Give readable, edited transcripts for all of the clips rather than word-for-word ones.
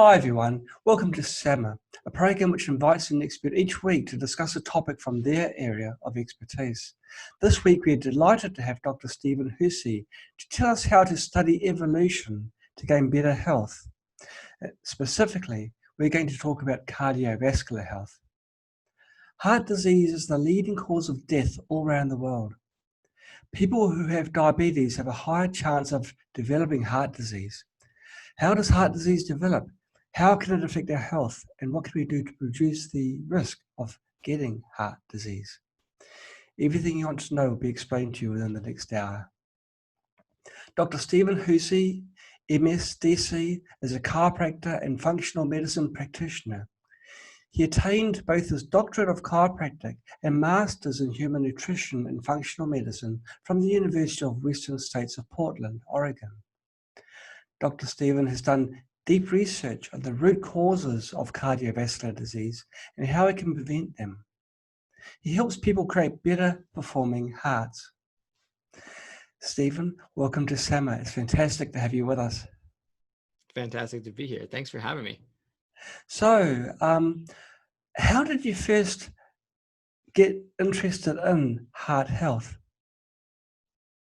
Hi everyone, welcome to SAMA, a program which invites an expert each week to discuss a topic from their area of expertise. This week we are delighted to have Dr. Stephen Hussey to tell us how to study evolution to gain better health. Specifically, we're going to talk about cardiovascular health. Heart disease is the leading cause of death all around the world. People who have diabetes have a higher chance of developing heart disease. How does heart disease develop? How can it affect our health? And what can we do to reduce the risk of getting heart disease? Everything you want to know will be explained to you within the next hour. Dr. Stephen Hussey, MSDC, is a chiropractor and functional medicine practitioner. He attained both his doctorate of chiropractic and master's in human nutrition and functional medicine from the University of Western States of Portland, Oregon. Dr. Stephen has done deep research on the root causes of cardiovascular disease and how we can prevent them. He helps people create better performing hearts. Stephen, welcome to SAMA. It's fantastic to have you with us. Fantastic to be here. Thanks for having me. So, how did you first get interested in heart health?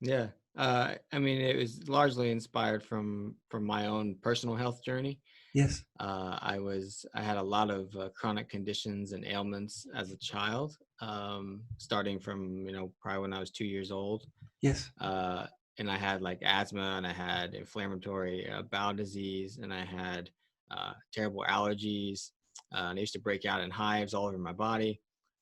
Yeah. It was largely inspired from my own personal health journey. Yes. I had a lot of chronic conditions and ailments as a child, starting from, probably when I was 2 years old. Yes. And I had like asthma, and I had inflammatory bowel disease, and I had terrible allergies. And they used to break out in hives all over my body.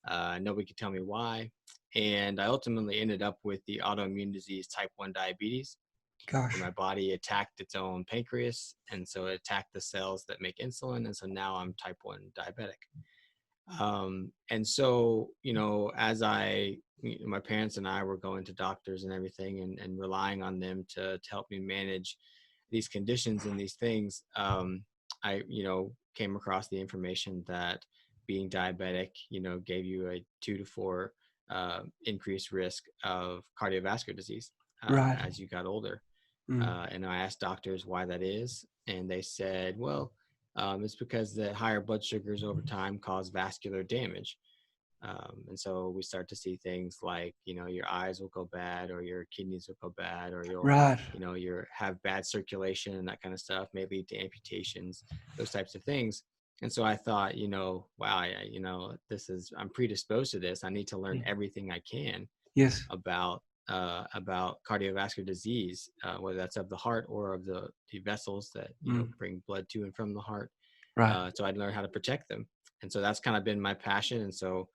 Nobody could tell me why. And I ultimately ended up with the autoimmune disease type 1 diabetes. Gosh. Where my body attacked its own pancreas, and so it attacked the cells that make insulin, and so now I'm type 1 diabetic. And so, as my parents and I were going to doctors and everything, and relying on them to help me manage these conditions and these things, I came across the information that being diabetic, gave you a 2 to 4 increased risk of cardiovascular disease Right. as you got older. And I asked doctors why that is, and they said, well, it's because the higher blood sugars over time cause vascular damage. And so we start to see things like, your eyes will go bad, or your kidneys will go bad, or you'll, Right. you have bad circulation and that kind of stuff, may lead to amputations, those types of things. And so I thought, wow, I'm predisposed to this. I need to learn everything I can Yes. about cardiovascular disease, whether that's of the heart or of the vessels that bring blood to and from the heart. Right. So I'd learn how to protect them. And so that's kind of been my passion. And so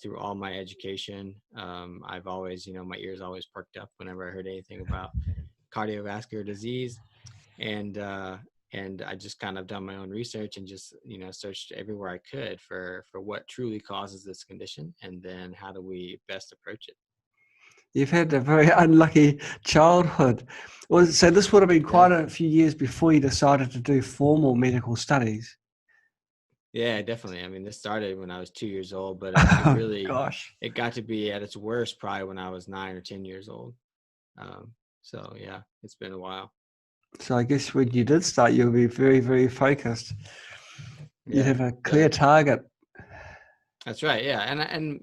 through all my education, I've always, my ears always perked up whenever I heard anything about cardiovascular disease. And I just kind of done my own research and just, searched everywhere I could for what truly causes this condition, and then how do we best approach it. You've had a very unlucky childhood. So this would have been quite a few years before you decided to do formal medical studies. Yeah, definitely. I mean, this started when I was 2 years old, but it got to be at its worst probably when I was 9 or 10 years old. So yeah, it's been a while. So I guess when you did start, you'll be very, very focused. You have a clear target. That's right. Yeah. And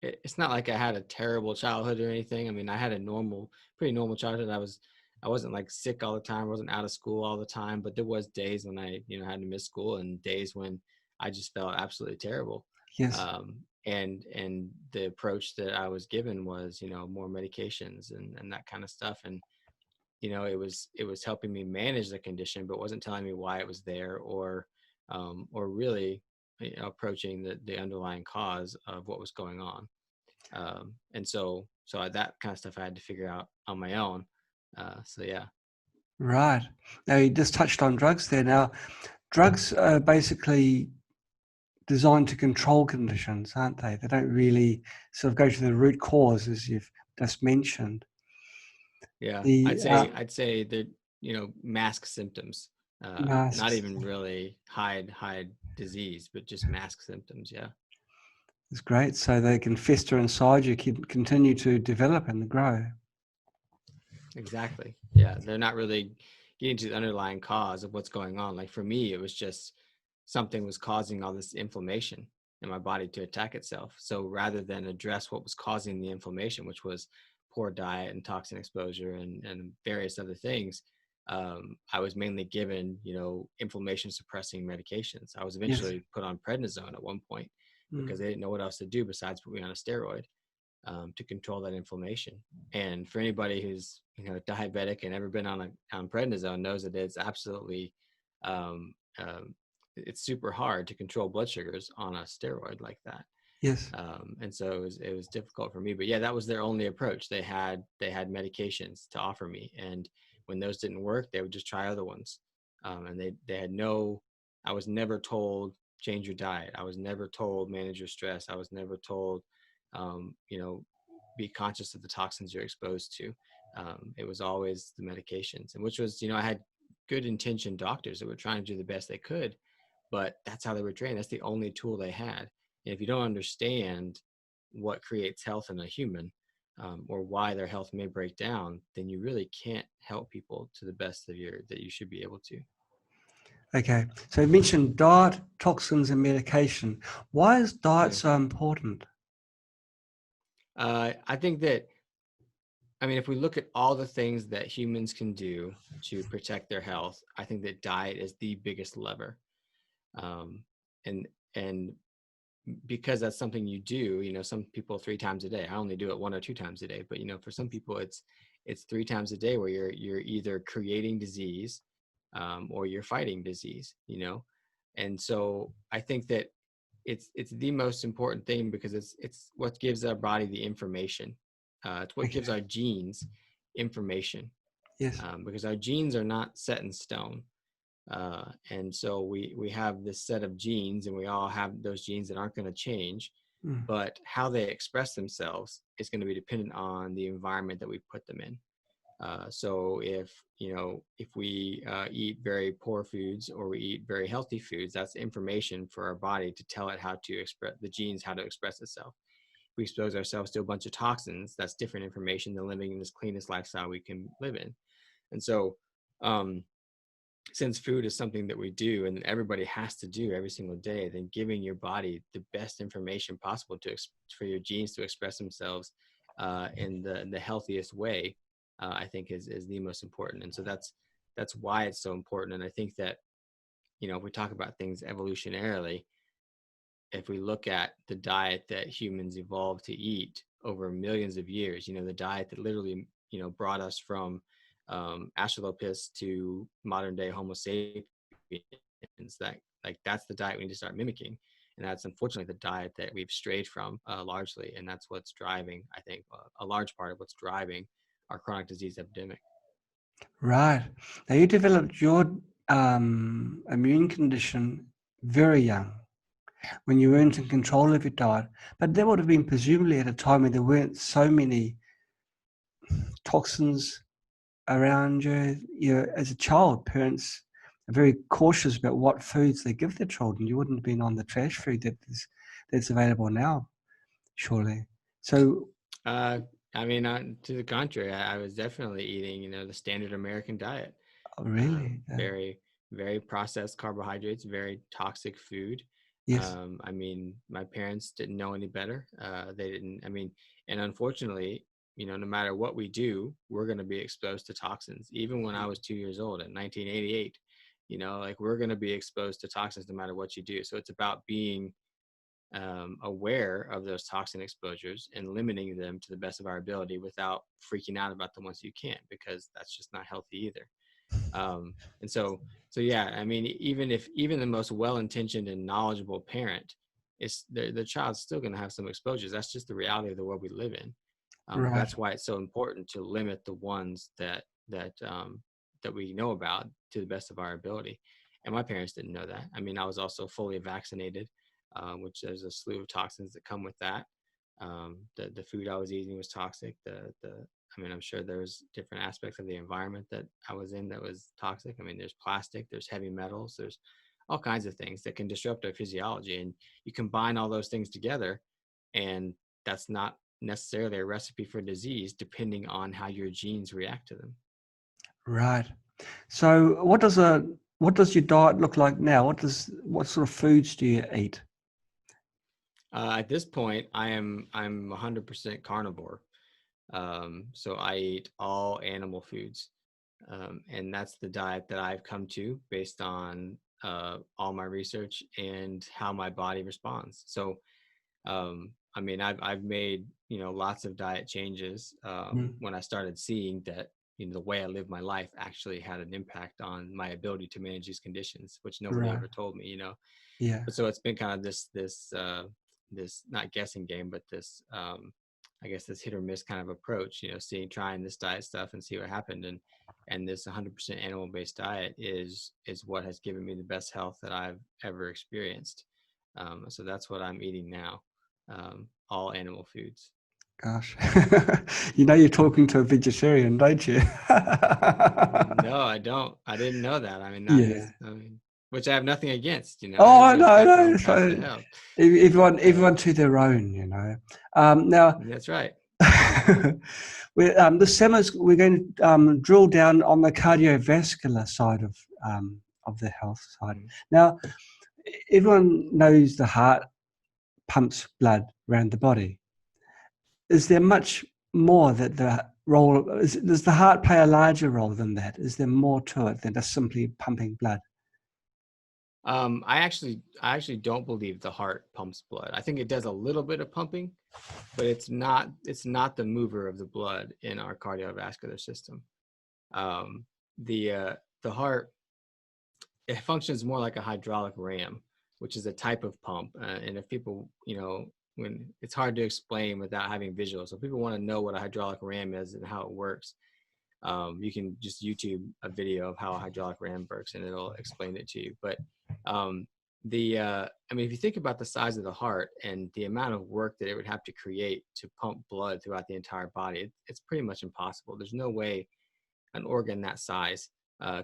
it's not like I had a terrible childhood or anything. I mean, I had a pretty normal childhood. I wasn't like sick all the time. I wasn't out of school all the time, but there was days when I, had to miss school, and days when I just felt absolutely terrible. Yes. And the approach that I was given was, more medications and that kind of stuff. And, it was helping me manage the condition, but wasn't telling me why it was there, or really approaching the underlying cause of what was going on. And so that kind of stuff I had to figure out on my own. So yeah. Right. Now you just touched on drugs there. Now, drugs are basically designed to control conditions, aren't they? They don't really sort of go to the root cause, as you've just mentioned. Yeah, I'd say that, mask symptoms, not even really hide disease, but just mask symptoms. Yeah. That's great. So they can fester inside you, can continue to develop and grow. Exactly. Yeah. They're not really, getting to the underlying cause of what's going on. Like for me, it was just something was causing all this inflammation in my body to attack itself. So rather than address what was causing the inflammation, which was poor diet and toxin exposure and various other things, I was mainly given, inflammation suppressing medications. I was Yes. eventually put on prednisone at one point because Mm. they didn't know what else to do besides put me on a steroid to control that inflammation. And for anybody who's diabetic and ever been on prednisone knows that it's absolutely um, um, it's super hard to control blood sugars on a steroid like that. Yes. And so it was difficult for me. But yeah, that was their only approach. They had medications to offer me, and when those didn't work, they would just try other ones. And they had no. I was never told change your diet. I was never told manage your stress. I was never told, um, you know, be conscious of the toxins you're exposed to. It was always the medications, and which was, I had good intentioned doctors that were trying to do the best they could, but that's how they were trained. That's the only tool they had. And if you don't understand what creates health in a human, or why their health may break down, then you really can't help people to the best of your that you should be able to. Okay. So you mentioned diet, toxins, and medication. Why is diet Yeah. so important? I think that, if we look at all the things that humans can do to protect their health, I think that diet is the biggest lever. Um, and and because that's something you do, some people 3 times a day. I only do it 1 or 2 times a day, but for some people it's 3 times a day where you're either creating disease, or you're fighting disease, and so I think that it's the most important thing because it's what gives our body the information. It's what gives Okay. our genes information, Yes. because our genes are not set in stone. And so we have this set of genes, and we all have those genes that aren't going to change, Mm. but how they express themselves is going to be dependent on the environment that we put them in. So if we eat very poor foods or we eat very healthy foods, that's information for our body to tell it how to express the genes, how to express itself. We expose ourselves to a bunch of toxins, that's different information than living in this cleanest lifestyle we can live in. And so, um, since food is something that we do and everybody has to do every single day, then giving your body the best information possible for your genes to express themselves in the healthiest way, I think is the most important. And so that's why it's so important. And I think that, if we talk about things evolutionarily, if we look at the diet that humans evolved to eat over millions of years, the diet that literally, brought us from Australopithecus to modern day Homo sapiens, that like that's the diet we need to start mimicking. And that's unfortunately the diet that we've strayed from largely. And that's what's driving, I think, a large part of what's driving our chronic disease epidemic. Right. Now you developed your immune condition very young when you weren't in control of your diet, but that would have been presumably at a time when there weren't so many toxins around you. As a child, parents are very cautious about what foods they give their children. You wouldn't have been on the trash food that's available now, surely. So, Uh, to the contrary, I was definitely eating, the standard American diet. really, Very, very processed carbohydrates, very toxic food. yes, My parents didn't know any better. They didn't, and unfortunately, no matter what we do, we're going to be exposed to toxins. Even when I was 2 years old in 1988, like we're going to be exposed to toxins no matter what you do. So it's about being aware of those toxin exposures and limiting them to the best of our ability without freaking out about the ones you can't, because that's just not healthy either. And so yeah, even the most well-intentioned and knowledgeable parent, is the child's still going to have some exposures. That's just the reality of the world we live in. right, That's why it's so important to limit the ones that we know about to the best of our ability. And my parents didn't know that. I was also fully vaccinated, which there's a slew of toxins that come with that. The food I was eating was toxic. I'm sure there's different aspects of the environment that I was in that was toxic. There's plastic, there's heavy metals, there's all kinds of things that can disrupt our physiology. And you combine all those things together, and that's not necessarily a recipe for disease, depending on how your genes react to them. right. So what does your diet look like now? What sort of foods do you eat? At this point, I'm 100% carnivore. So I eat all animal foods, and that's the diet that I've come to based on all my research and how my body responds. So I mean, I've made lots of diet changes Mm, when I started seeing that the way I live my life actually had an impact on my ability to manage these conditions, which nobody right. ever told me. Yeah. But so it's been kind of this not guessing game, but this I guess this hit or miss kind of approach. Trying this diet stuff and see what happened, and this 100% animal based diet is what has given me the best health that I've ever experienced. So that's what I'm eating now, all animal foods. Gosh. You're talking to a vegetarian, don't you? No, I don't. I didn't know that. I mean, that Yeah. is, I mean, which I have nothing against. Oh, Everybody's no, got their no. own It's path to fine. health. Everyone to their own. Now, That's right. this summer we're going to drill down on the cardiovascular side of the health side. Mhm. Now, everyone knows the heart pumps blood around the body. Is there much more that does the heart play a larger role than that? Is there more to it than just simply pumping blood? I actually don't believe the heart pumps blood. I think it does a little bit of pumping, but it's not the mover of the blood in our cardiovascular system. Um, the heart, it functions more like a hydraulic ram, which is a type of pump. And if people, when it's hard to explain without having visuals, so people want to know what a hydraulic ram is and how it works. You can just YouTube a video of how a hydraulic ram works, and it'll explain it to you. But um, I mean, if you think about the size of the heart and the amount of work that it would have to create to pump blood throughout the entire body, it's pretty much impossible. There's no way an organ that size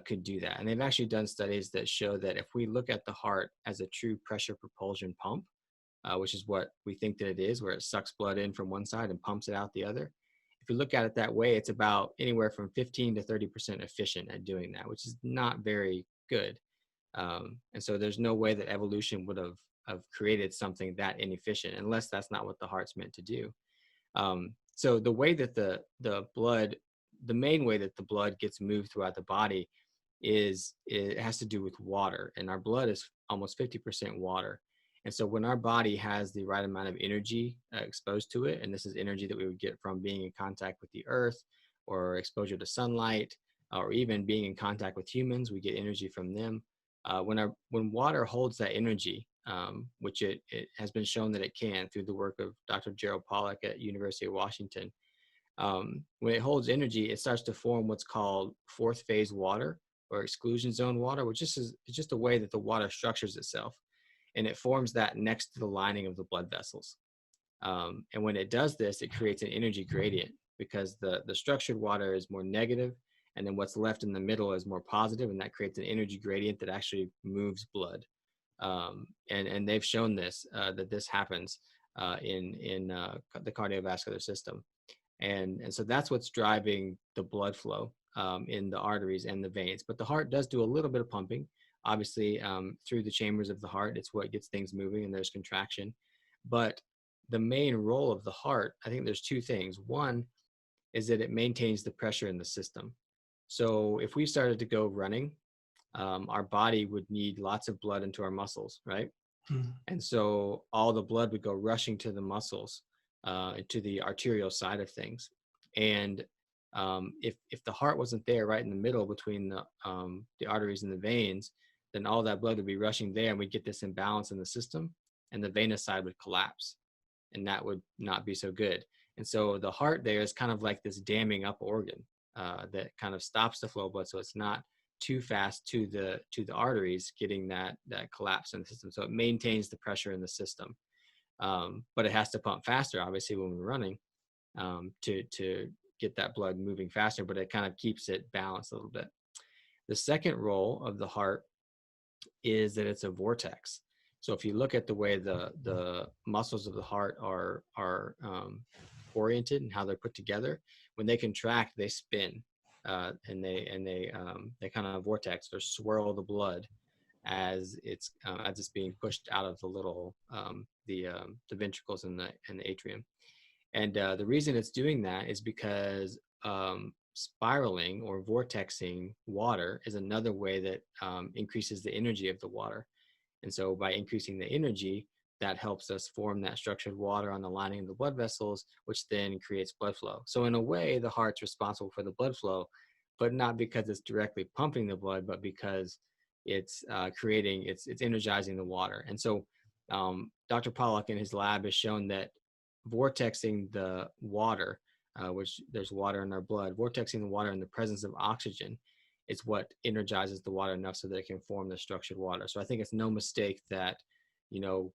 could do that. And they've actually done studies that show that if we look at the heart as a true pressure propulsion pump, which is what we think that it is, where it sucks blood in from one side and pumps it out the other. If you look at it that way, it's about anywhere from 15 to 30% efficient at doing that, which is not very good. And so there's no way that evolution would have created something that inefficient, unless that's not what the heart's meant to do. So the way that the blood, the main way that the blood gets moved throughout the body is it has to do with water, and our blood is almost 50% water. And so when our body has the right amount of energy exposed to it, and this is energy that we would get from being in contact with the earth or exposure to sunlight, or even being in contact with humans, we get energy from them. When water holds that energy, which it has been shown that it can through the work of Dr. Gerald Pollack at University of Washington, when it holds energy, it starts to form what's called fourth phase water or exclusion zone water, which is just a way that the water structures itself. And it forms that next to the lining of the blood vessels. And when it does this, it creates an energy gradient because the structured water is more negative, and then what's left in the middle is more positive, and that creates an energy gradient that actually moves blood. And they've shown this that this happens in the cardiovascular system. And so that's what's driving the blood flow in the arteries and the veins. But the heart does do a little bit of pumping, obviously, through the chambers of the heart. It's what gets things moving, and there's contraction. But the main role of the heart, I think there's two things. One is that it maintains the pressure in the system. So if we started to go running, our body would need lots of blood into our muscles, right? Mm. And so all the blood would go rushing to the muscles, to the arterial side of things. And if the heart wasn't there right in the middle between the arteries and the veins, then all that blood would be rushing there, and we'd get this imbalance in the system, and the venous side would collapse, and that would not be so good. And so the heart there is kind of like this damming up organ that kind of stops the flow of blood, so it's not too fast to the arteries getting that collapse in the system. So it maintains the pressure in the system, but it has to pump faster, obviously, when we're running, to get that blood moving faster. But it kind of keeps it balanced a little bit. The second role of the heart is that it's a vortex. So if you look at the way the muscles of the heart are oriented and how they're put together, when they contract, they spin. they kind of vortex or swirl the blood as it's being pushed out of the little the ventricles in the atrium. And the reason it's doing that is because spiraling or vortexing water is another way that increases the energy of the water. And so by increasing the energy, that helps us form that structured water on the lining of the blood vessels, which then creates blood flow. So in a way, the heart's responsible for the blood flow, but not because it's directly pumping the blood, but because it's energizing the water. And so Dr. Pollack in his lab has shown that vortexing the water, which there's water in our blood, vortexing the water in the presence of oxygen is what energizes the water enough so that it can form the structured water. So I think it's no mistake that,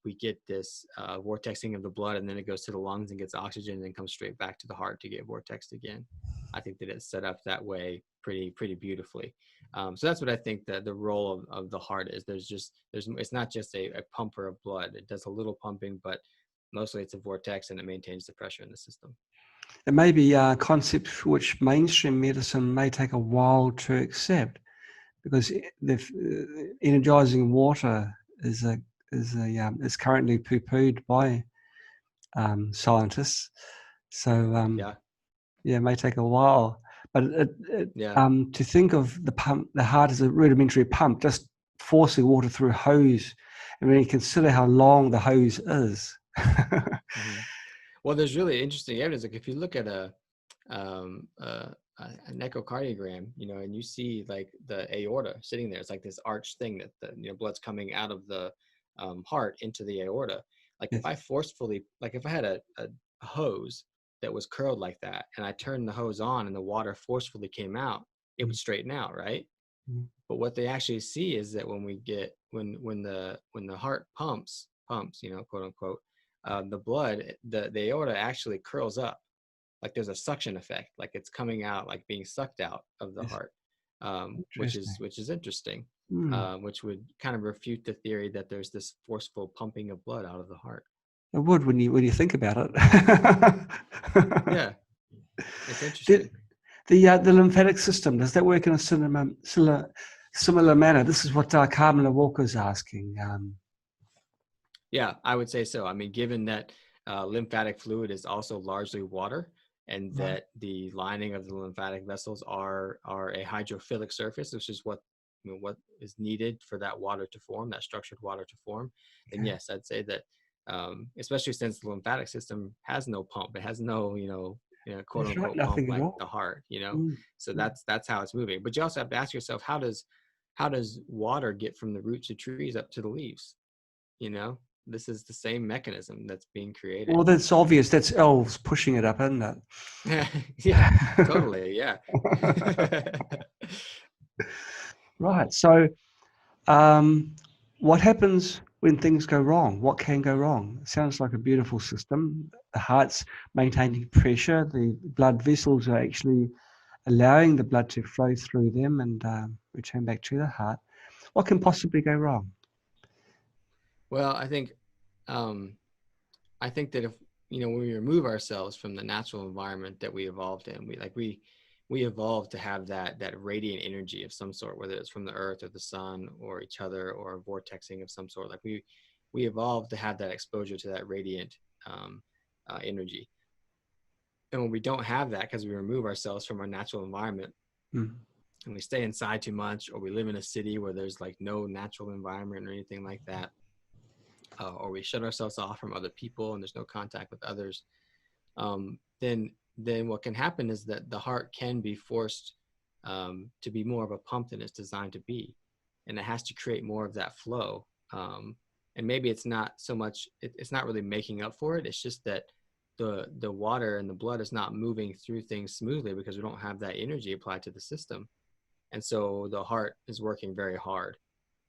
we get this vortexing of the blood and then it goes to the lungs and gets oxygen and then comes straight back to the heart to get vortexed again. I think that it's set up that way pretty beautifully. So that's what I think that the role of the heart is. It's not just a pumper of blood. It does a little pumping, but mostly it's a vortex and it maintains the pressure in the system. It may be concepts which mainstream medicine may take a while to accept, because the energizing water is currently poo-pooed by scientists. So it may take a while. But to think of the heart as a rudimentary pump, just forcing water through a hose, and when you consider how long the hose is. Mm-hmm. Well, there's really interesting evidence. Like if you look at an echocardiogram, and you see like the aorta sitting there, it's like this arch thing that the blood's coming out of the heart into the aorta. Like Yes. if I forcefully, like if I had a hose that was curled like that, and I turned the hose on and the water forcefully came out, it would straighten out, right? Mm. But what they actually see is that when the heart pumps, quote unquote, the blood, the aorta actually curls up, like there's a suction effect, like it's coming out, like being sucked out of the Yes. heart, which Interesting. is interesting, Mm. which would kind of refute the theory that there's this forceful pumping of blood out of the heart. It would when you think about it. Yeah, it's interesting. The lymphatic system, does that work in a similar manner? This is what Carmela Walker's asking. Yeah, I would say so. I mean, given that lymphatic fluid is also largely water, and Right. that the lining of the lymphatic vessels are a hydrophilic surface, which is what is needed for that water to form, that structured water to form, then Okay. yes, I'd say that, especially since the lymphatic system has no pump, it has no, quote That's right, unquote pump nothing at like all. the heart, Mm. so Mm. that's how it's moving. But you also have to ask yourself, how does water get from the roots of trees up to the leaves? You know, this is the same mechanism that's being created. Well, that's obvious. That's elves pushing it up, isn't Yeah, it? totally. Yeah. Right. So, what happens when things go wrong? What can go wrong? It sounds like a beautiful system. The heart's maintaining pressure. The blood vessels are actually allowing the blood to flow through them and return back to the heart. What can possibly go wrong? Well, um, I think that if, when we remove ourselves from the natural environment that we evolved in, we evolved to have that radiant energy of some sort, whether it's from the earth or the sun or each other or vortexing of some sort. Like we evolved to have that exposure to that radiant energy. And when we don't have that, because we remove ourselves from our natural environment, Mm. and we stay inside too much, or we live in a city where there's like no natural environment or anything like that, or we shut ourselves off from other people and there's no contact with others, then what can happen is that the heart can be forced to be more of a pump than it's designed to be, and it has to create more of that flow. And maybe it's not so much, it's not really making up for it. It's just that the water and the blood is not moving through things smoothly because we don't have that energy applied to the system, and so the heart is working very hard.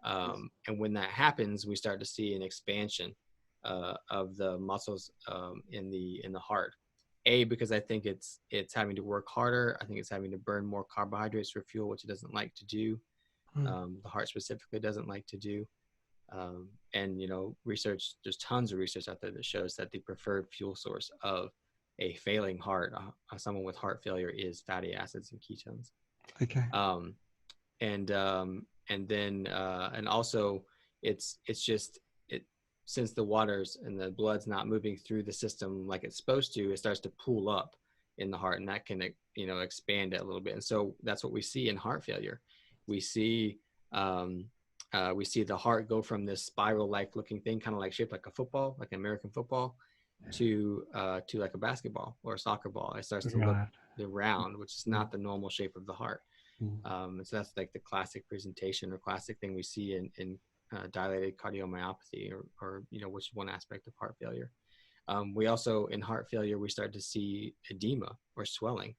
And when that happens, we start to see an expansion of the muscles in the heart. Because I think it's having to work harder. I think it's having to burn more carbohydrates for fuel, which it doesn't like to do. Mm. The heart specifically doesn't like to do. And research, there's tons of research out there that shows that the preferred fuel source of a failing heart, someone with heart failure, is fatty acids and ketones. Okay. Um, and then and also it's just it since the waters and the blood's not moving through the system like it's supposed to, it starts to pool up in the heart, and that can expand it a little bit. And so that's what we see in heart failure. We see um, we see the heart go from this spiral like looking thing, kind of like shaped like a football, like an American football, to like a basketball or a soccer ball. It starts to look Right. the round, which is Mm, not the normal shape of the heart. mm. And so that's like the classic presentation or classic thing we see in dilated cardiomyopathy, or which is one aspect of heart failure. We also, in heart failure, we start to see edema or swelling.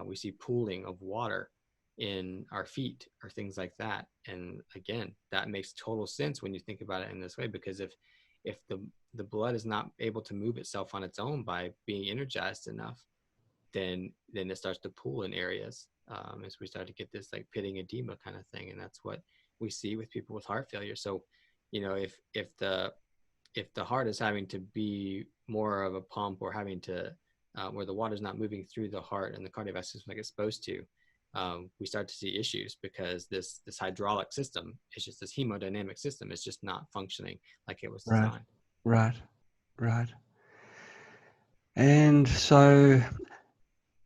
We see pooling of water in our feet or things like that. And again, that makes total sense when you think about it in this way, because if the blood is not able to move itself on its own by being energized enough, then it starts to pool in areas, as we start to get this like pitting edema kind of thing. And that's what we see with people with heart failure. So if the heart is having to be more of a pump, or having to where the water is not moving through the heart and the cardiovascular system like it's supposed to, we start to see issues, because this hydraulic system is just this hemodynamic system is just not functioning like it was Right. designed. Right. Right. And so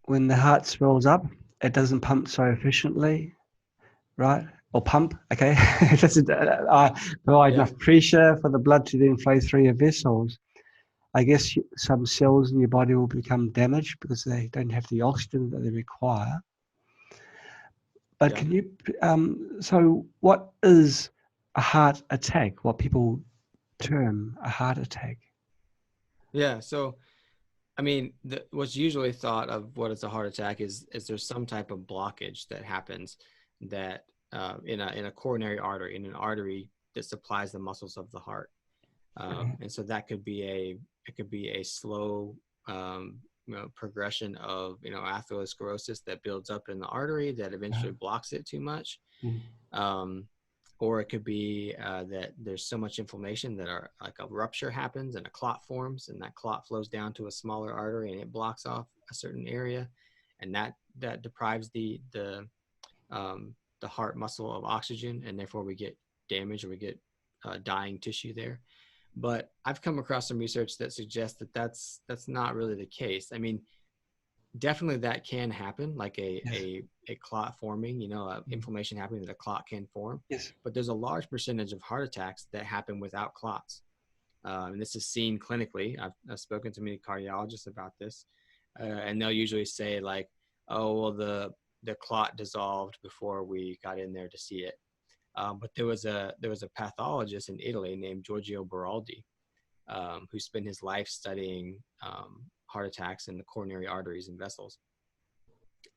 when the heart swells up, it doesn't pump so efficiently, right? Or pump, okay? It doesn't provide Yeah. enough pressure for the blood to then flow through your vessels. I guess some cells in your body will become damaged because they don't have the oxygen that they require. But Yeah. can you, so what is a heart attack? What people term a heart attack? Yeah. So I mean, what's usually thought of what is a heart attack is there's some type of blockage that happens, that in a coronary artery, in an artery that supplies the muscles of the heart. And so that could be a slow progression of atherosclerosis that builds up in the artery that eventually blocks it too much. Um, or it could be that there's so much inflammation that like a rupture happens and a clot forms, and that clot flows down to a smaller artery and it blocks off a certain area, and that deprives the heart muscle of oxygen, and therefore we get damage, or we get dying tissue there. But I've come across some research that suggests that that's not really the case. I mean, definitely that can happen, like Yes. a clot forming, inflammation happening, that a clot can form. Yes. But there's a large percentage of heart attacks that happen without clots. And this is seen clinically. I've spoken to many cardiologists about this, and they'll usually say like, oh, well, the clot dissolved before we got in there to see it. But there was a pathologist in Italy named Giorgio Beraldi, who spent his life studying heart attacks in the coronary arteries and vessels.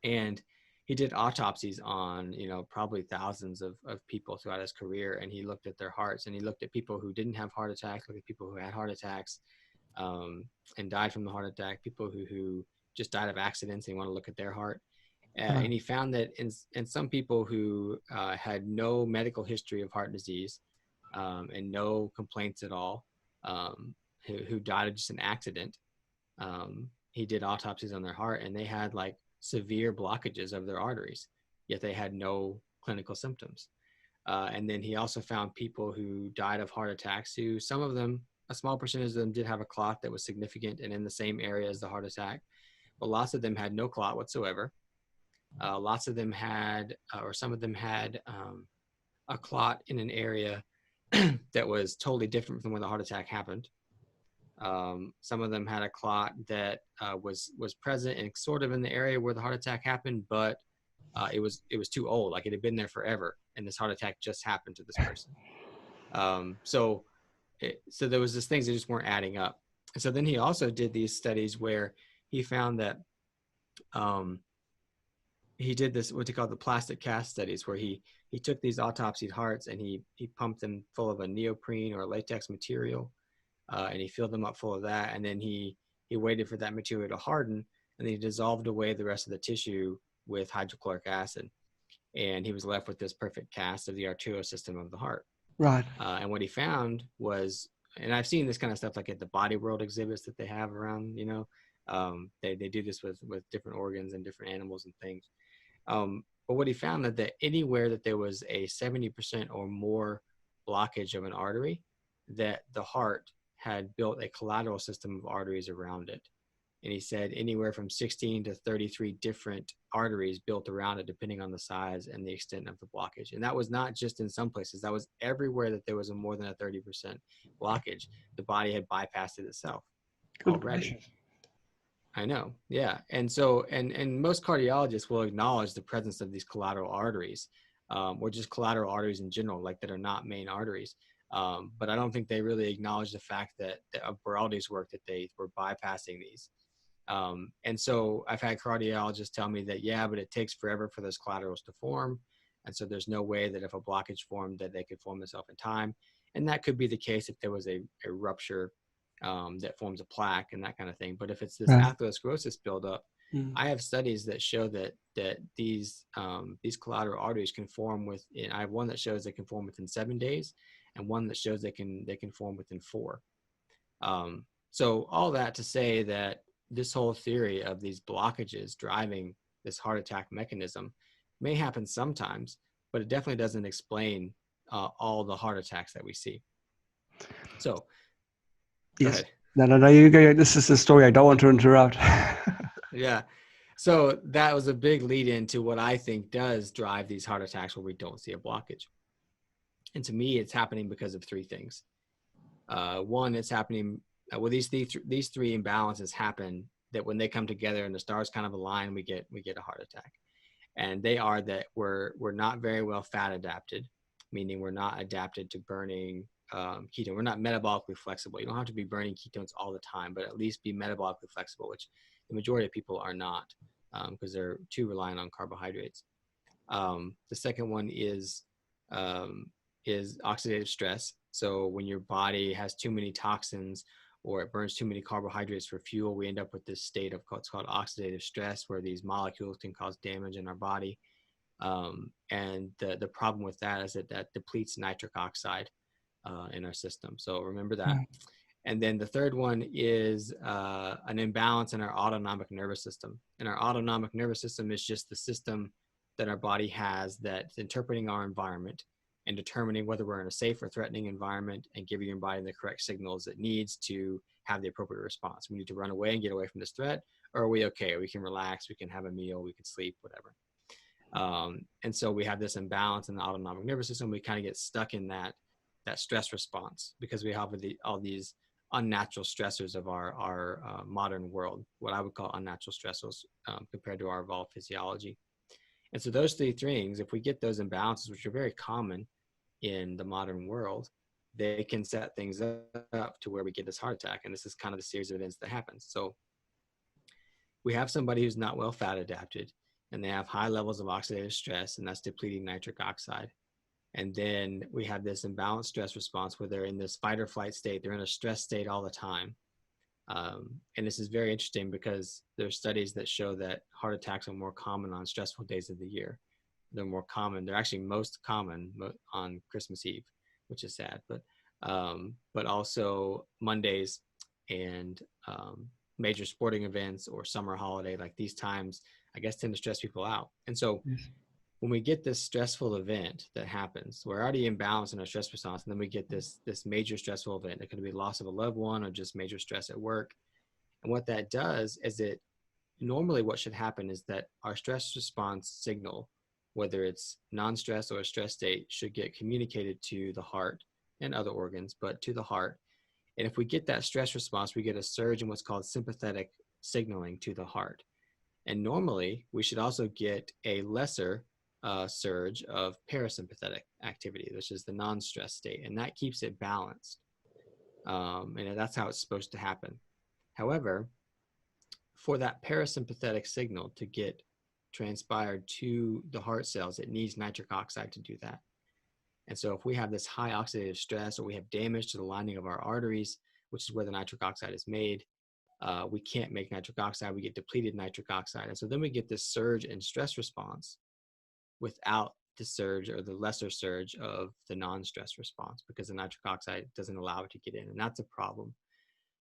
And he did autopsies on, probably thousands of people throughout his career. And he looked at their hearts, and he looked at people who didn't have heart attacks, looked at people who had heart attacks, and died from the heart attack, people who just died of accidents, and he wanted to look at their heart. And he found that in some people who had no medical history of heart disease, and no complaints at all, who died of just an accident, he did autopsies on their heart, and they had like severe blockages of their arteries, yet they had no clinical symptoms. And then he also found people who died of heart attacks, who some of them, a small percentage of them, did have a clot that was significant and in the same area as the heart attack, but lots of them had no clot whatsoever. Lots of them had, or some of them had, a clot in an area that was totally different from when the heart attack happened. Some of them had a clot that was present and sort of in the area where the heart attack happened, but it was too old, like it had been there forever, and this heart attack just happened to this person. So there was these things that just weren't adding up. And so then he also did these studies where he found that um, he did this, what they call the plastic cast studies, where he took these autopsied hearts and he pumped them full of a neoprene or a latex material, and he filled them up full of that, and then he waited for that material to harden, and then he dissolved away the rest of the tissue with hydrochloric acid, and he was left with this perfect cast of the arterial system of the heart. Right. And what he found was, and I've seen this kind of stuff like at the Body World exhibits that they have around, they do this with different organs and different animals and things. But what he found that anywhere that there was a 70% or more blockage of an artery, that the heart had built a collateral system of arteries around it. And he said anywhere from 16 to 33 different arteries built around it, depending on the size and the extent of the blockage. And that was not just in some places, that was everywhere that there was a more than a 30% blockage. The body had bypassed it itself Good already. gracious. I know. Yeah. And so, and most cardiologists will acknowledge the presence of these collateral arteries, or just collateral arteries in general, like that are not main arteries. But I don't think they really acknowledge the fact that Beraldi's work, that they were bypassing these. And so I've had cardiologists tell me that, yeah, but it takes forever for those collaterals to form. And so there's no way that if a blockage formed that they could form itself in time. And that could be the case if there was a rupture that forms a plaque and that kind of thing. But if it's this Yeah. atherosclerosis buildup, I have studies that show that these collateral arteries can form within. I have one that shows they can form within 7 days, and one that shows they can form within 4. So all that to say that this whole theory of these blockages driving this heart attack mechanism may happen sometimes, but it definitely doesn't explain all the heart attacks that we see. So, Yes. go ahead. No, you go. This is the story. I don't want to interrupt. Yeah. So that was a big lead into what I think does drive these heart attacks where we don't see a blockage. And to me, it's happening because of 3 things. One, it's happening well, these three imbalances happen that when they come together and the stars kind of align, we get a heart attack. And they are that we're not very well fat adapted, meaning we're not adapted to burning ketone. We're not metabolically flexible. You don't have to be burning ketones all the time, but at least be metabolically flexible, which the majority of people are not, because they're too reliant on carbohydrates. The second one is oxidative stress. So when your body has too many toxins or it burns too many carbohydrates for fuel, we end up with this state of what's called oxidative stress, where these molecules can cause damage in our body. And the problem with that is that depletes nitric oxide in our system. So remember that. And then the third one is an imbalance in our autonomic nervous system. And our autonomic nervous system is just the system that our body has that's interpreting our environment and determining whether we're in a safe or threatening environment, and giving your body the correct signals it needs to have the appropriate response. We need to run away and get away from this threat, or are we okay? We can relax, we can have a meal, we can sleep, whatever. And so we have this imbalance in the autonomic nervous system. We kind of get stuck in that stress response because we have all these unnatural stressors of our modern world, what I would call unnatural stressors compared to our evolved physiology. And so those 3 things, if we get those imbalances, which are very common in the modern world, they can set things up to where we get this heart attack. And this is kind of the series of events that happens. So we have somebody who's not well fat adapted, and they have high levels of oxidative stress, and that's depleting nitric oxide. And then we have this imbalanced stress response where they're in this fight or flight state. They're in a stress state all the time. And this is very interesting because there are studies that show that heart attacks are more common on stressful days of the year. They're more common. They're actually most common on Christmas Eve, which is sad, but also Mondays and major sporting events or summer holiday, like these times, I guess, tend to stress people out. And so when we get this stressful event that happens, we're already imbalanced in our stress response, and then we get this major stressful event. It could be loss of a loved one or just major stress at work. And what that does is normally what should happen is that our stress response signal, whether it's non-stress or a stress state, should get communicated to the heart and other organs, but to the heart. And if we get that stress response, we get a surge in what's called sympathetic signaling to the heart. And normally we should also get a lesser surge of parasympathetic activity, which is the non-stress state, and that keeps it balanced. And that's how it's supposed to happen. However, for that parasympathetic signal to get transpired to the heart cells, it needs nitric oxide to do that. And so if we have this high oxidative stress, or we have damage to the lining of our arteries, which is where the nitric oxide is made, we can't make nitric oxide. We get depleted nitric oxide. And so then we get this surge in stress response without the surge or the lesser surge of the non-stress response, because the nitric oxide doesn't allow it to get in. And that's a problem,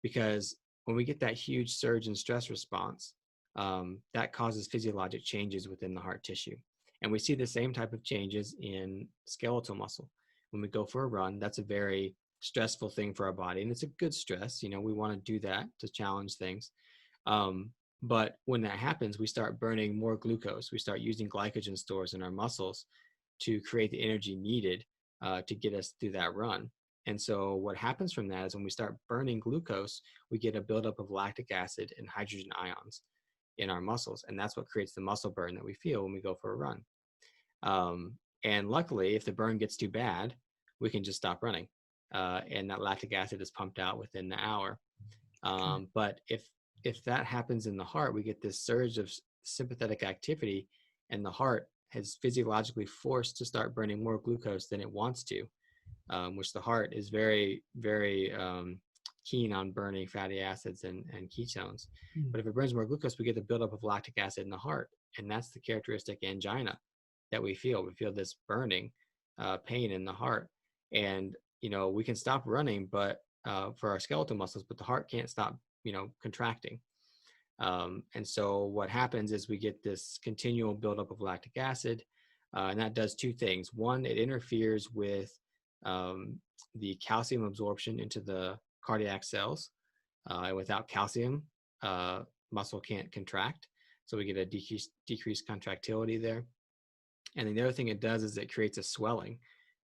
because when we get that huge surge in stress response, that causes physiologic changes within the heart tissue. And we see the same type of changes in skeletal muscle. When we go for a run, that's a very stressful thing for our body, and it's a good stress. We want to do that to challenge things. Um, but when that happens, we start burning more glucose. We start using glycogen stores in our muscles to create the energy needed to get us through that run. And so what happens from that is when we start burning glucose, we get a buildup of lactic acid and hydrogen ions in our muscles. And that's what creates the muscle burn that we feel when we go for a run. And luckily, if the burn gets too bad, we can just stop running. And that lactic acid is pumped out within the hour. But if that happens in the heart, we get this surge of sympathetic activity, and the heart is physiologically forced to start burning more glucose than it wants to, which the heart is very, very keen on burning fatty acids and ketones. But if it burns more glucose, we get the buildup of lactic acid in the heart. And that's the characteristic angina that we feel. We feel this burning pain in the heart. And, we can stop running, but for our skeletal muscles, but the heart can't stop, contracting. And so what happens is we get this continual buildup of lactic acid, and that does two things. One, it interferes with the calcium absorption into the cardiac cells. And without calcium, muscle can't contract. So we get a decreased contractility there. And then the other thing it does is it creates a swelling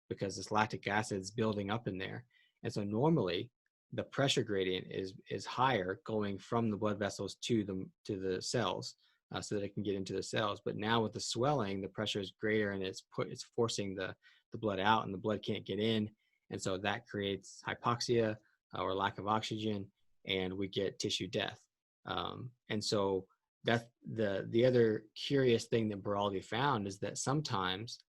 because this lactic acid is building up in there. And so normally the pressure gradient is higher going from the blood vessels to the cells, so that it can get into the cells. But now with the swelling, the pressure is greater, and it's forcing the blood out, and the blood can't get in. And so that creates hypoxia or lack of oxygen, and we get tissue death. And so that's the other curious thing that Baraldi found, is that sometimes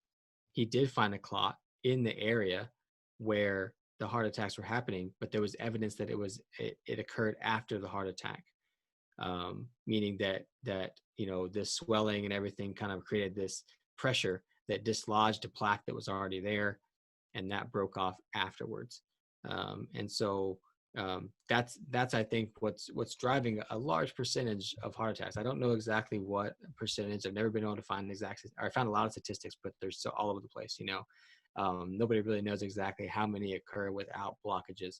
he did find a clot in the area where the heart attacks were happening, but there was evidence that it occurred after the heart attack, meaning that this swelling and everything kind of created this pressure that dislodged a plaque that was already there, and that broke off afterwards. And so that's I think what's driving a large percentage of heart attacks. I don't know exactly what percentage. I've never been able to find I found a lot of statistics, but they're so all over the place. Nobody really knows exactly how many occur without blockages,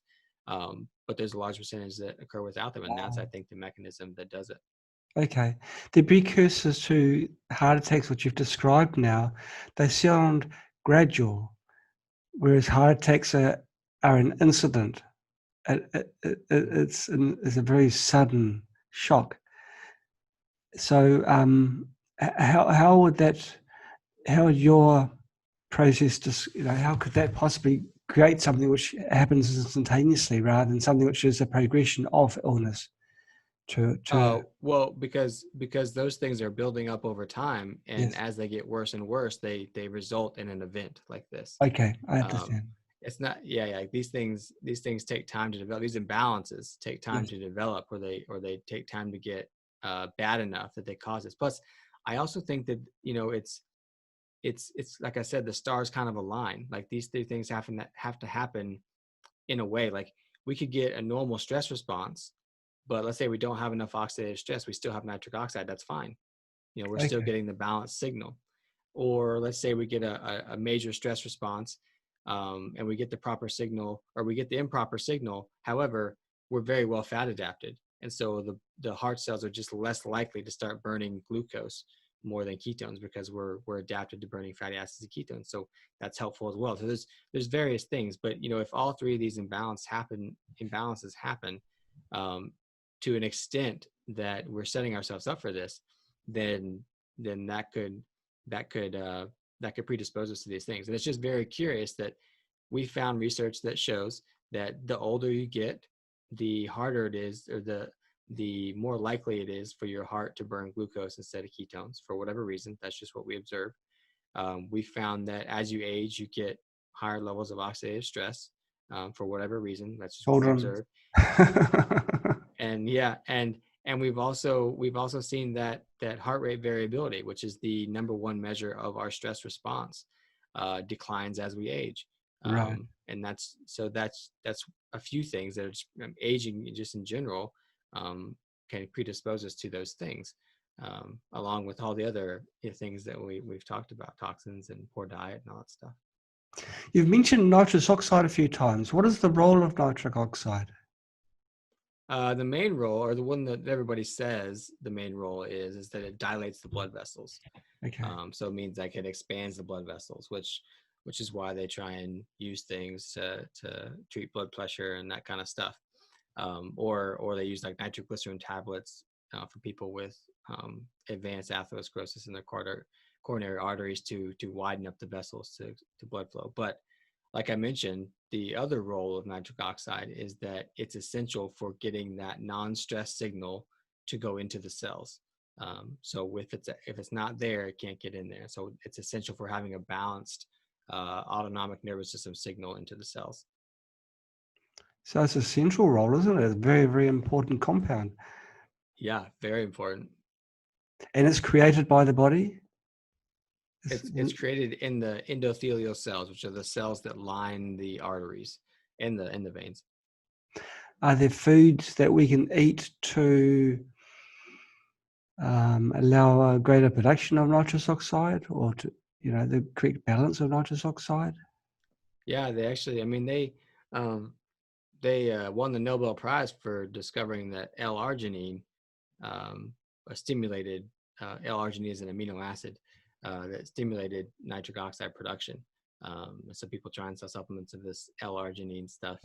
but there's a large percentage that occur without them, and that's I think the mechanism that does it. Okay. The precursors to heart attacks, which you've described now, they sound gradual, whereas heart attacks are an incident. It's a very sudden shock. So, how would your process how could that possibly create something which happens instantaneously rather than something which is a progression of illness? Well, because those things are building up over time, and Yes. as they get worse and worse, they result in an event like this. Okay, I understand. It's not, yeah. These things take time to develop. These imbalances take time Yes. to develop, or they take time to get bad enough that they cause this. Plus, I also think that it's like I said, the stars kind of align. Like these three things have to happen in a way. Like we could get a normal stress response, but let's say we don't have enough oxidative stress, we still have nitric oxide. That's fine. We're still Okay. getting the balanced signal. Or let's say we get a major stress response, and we get the proper signal, or we get the improper signal. However, we're very well fat adapted. And so the heart cells are just less likely to start burning glucose more than ketones, because we're adapted to burning fatty acids and ketones. So that's helpful as well. So there's various things, but if all three of these imbalances happen to an extent that we're setting ourselves up for this, then that could predispose us to these things. And it's just very curious that we found research that shows that the older you get, the harder it is, or the more likely it is for your heart to burn glucose instead of ketones for whatever reason. That's just what we observed. We found that as you age, you get higher levels of oxidative stress for whatever reason. That's just what Hold we on. observed. And yeah, and we've also seen that heart rate variability, which is the number one measure of our stress response, declines as we age. Right. And that's a few things that are aging just in general can predispose us to those things. along with all the other things that we've talked about, toxins and poor diet and all that stuff. You've mentioned nitrous oxide a few times. What is the role of nitric oxide? The main role, or the one that everybody says the main role is that it dilates the blood vessels. Okay. So it means like it expands the blood vessels, which is why they try and use things to treat blood pressure and that kind of stuff. Or they use like nitroglycerin tablets for people with advanced atherosclerosis in their coronary arteries to widen up the vessels to blood flow. But like I mentioned, the other role of nitric oxide is that it's essential for getting that non-stress signal to go into the cells. So if it's not there, it can't get in there. So it's essential for having a balanced autonomic nervous system signal into the cells. So it's a central role, isn't it? It's a very, very important compound. Yeah, very important. And it's created by the body? It's created in the endothelial cells, which are the cells that line the arteries in the veins. Are there foods that we can eat to allow a greater production of nitrous oxide, or to, the correct balance of nitrous oxide? Yeah, they actually, I mean, they won the Nobel Prize for discovering that L-arginine stimulated L-arginine is an amino acid that stimulated nitric oxide production. So people try and sell supplements of this L-arginine stuff,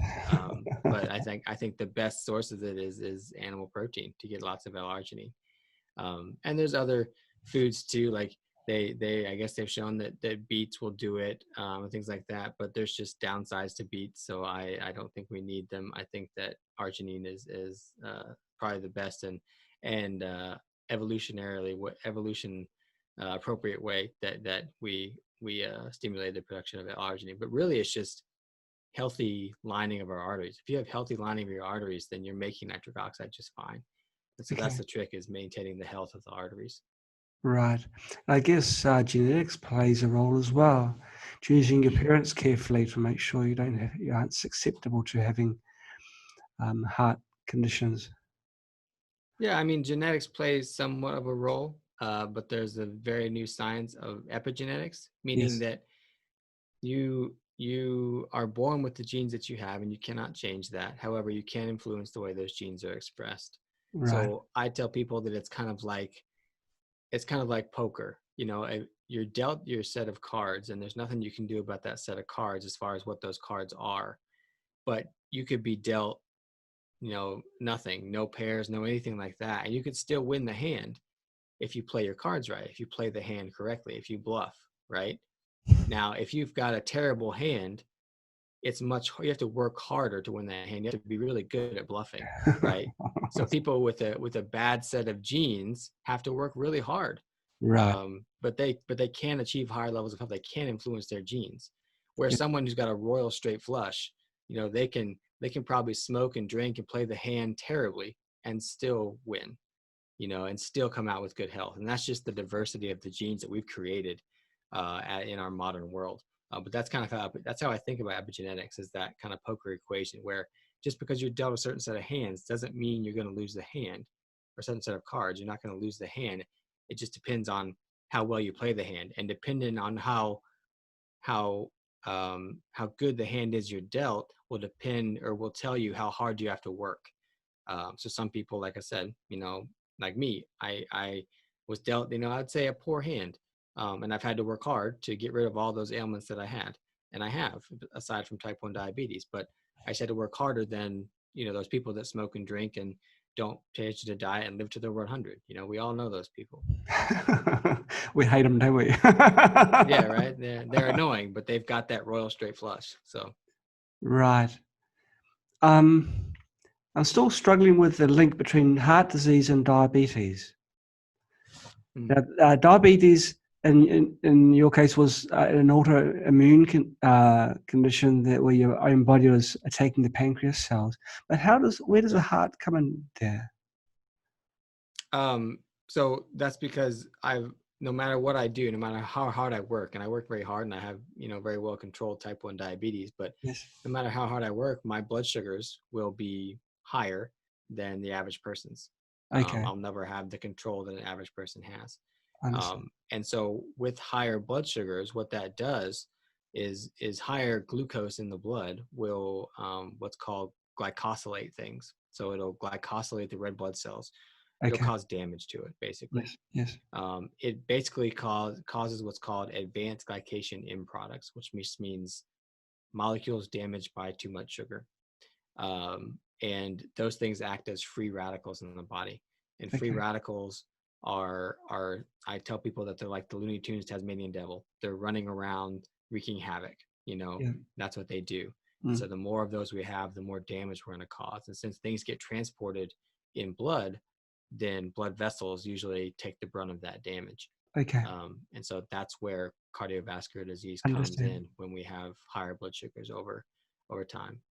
but I think the best source of it is animal protein to get lots of L-arginine. And there's other foods too, like they I guess they've shown that beets will do it, and things like that, but there's just downsides to beets, so I don't think we need them. I think that arginine is probably the best and evolutionarily evolution appropriate way that we stimulate the production of arginine. But really it's just healthy lining of our arteries. If you have healthy lining of your arteries, then you're making nitric oxide just fine. And so that's Okay. the trick, is maintaining the health of the arteries. Right. I guess genetics plays a role as well. Choosing your parents carefully to make sure you aren't susceptible to having heart conditions. Yeah, I mean, genetics plays somewhat of a role, but there's a very new science of epigenetics, meaning Yes. that you are born with the genes that you have and you cannot change that. However, you can influence the way those genes are expressed. Right. So I tell people that it's kind of like poker. You know, you're dealt your set of cards, and there's nothing you can do about that set of cards as far as what those cards are. But you could be dealt, nothing, no pairs, no anything like that, and you could still win the hand if you play your cards right, if you play the hand correctly, if you bluff, right? Now, if you've got a terrible hand, you have to work harder to win that hand. You have to be really good at bluffing, right? So people with a bad set of genes have to work really hard, Right. but they can achieve higher levels of health. They can influence their genes. Where Yeah. someone who's got a royal straight flush, they can probably smoke and drink and play the hand terribly and still win, and still come out with good health. And that's just the diversity of the genes that we've created in our modern world. But that's how I think about epigenetics, is that kind of poker equation where just because you're dealt a certain set of hands doesn't mean you're going to lose the hand, or a certain set of cards. You're not going to lose the hand. It just depends on how well you play the hand, and depending on how good the hand is you're dealt will depend, or will tell you how hard you have to work. So some people, like I said, like me, I was dealt, I'd say a poor hand. And I've had to work hard to get rid of all those ailments that I had. And I have, aside from type 1 diabetes, but I just had to work harder than, those people that smoke and drink and don't pay attention to diet and live to their 100. We all know those people. We hate them, don't we? Yeah, right. They're annoying, but they've got that royal straight flush. So Right. I'm still struggling with the link between heart disease and diabetes. Now, diabetes, in your case, was an autoimmune condition where your own body was attacking the pancreas cells. But where does the heart come in there? So that's because no matter what I do, no matter how hard I work, and I work very hard, and I have, very well controlled type 1 diabetes, but Yes. no matter how hard I work, my blood sugars will be higher than the average person's. Okay. I'll never have the control that an average person has. I understand. And so with higher blood sugars, what that does is higher glucose in the blood will what's called glycosylate things. So it'll glycosylate the red blood cells. It'll Okay. cause damage to it, basically. Yes. Yes. It basically causes what's called advanced glycation end products, which means molecules damaged by too much sugar. And those things act as free radicals in the body. And free Okay. radicals are I tell people that they're like the Looney Tunes Tasmanian devil. They're running around wreaking havoc. You know, Yeah. that's what they do. And Mm. so the more of those we have, the more damage we're going to cause. And since things get transported in blood, then blood vessels usually take the brunt of that damage. Okay. And so that's where cardiovascular disease comes Understand. in when we have higher blood sugars over time.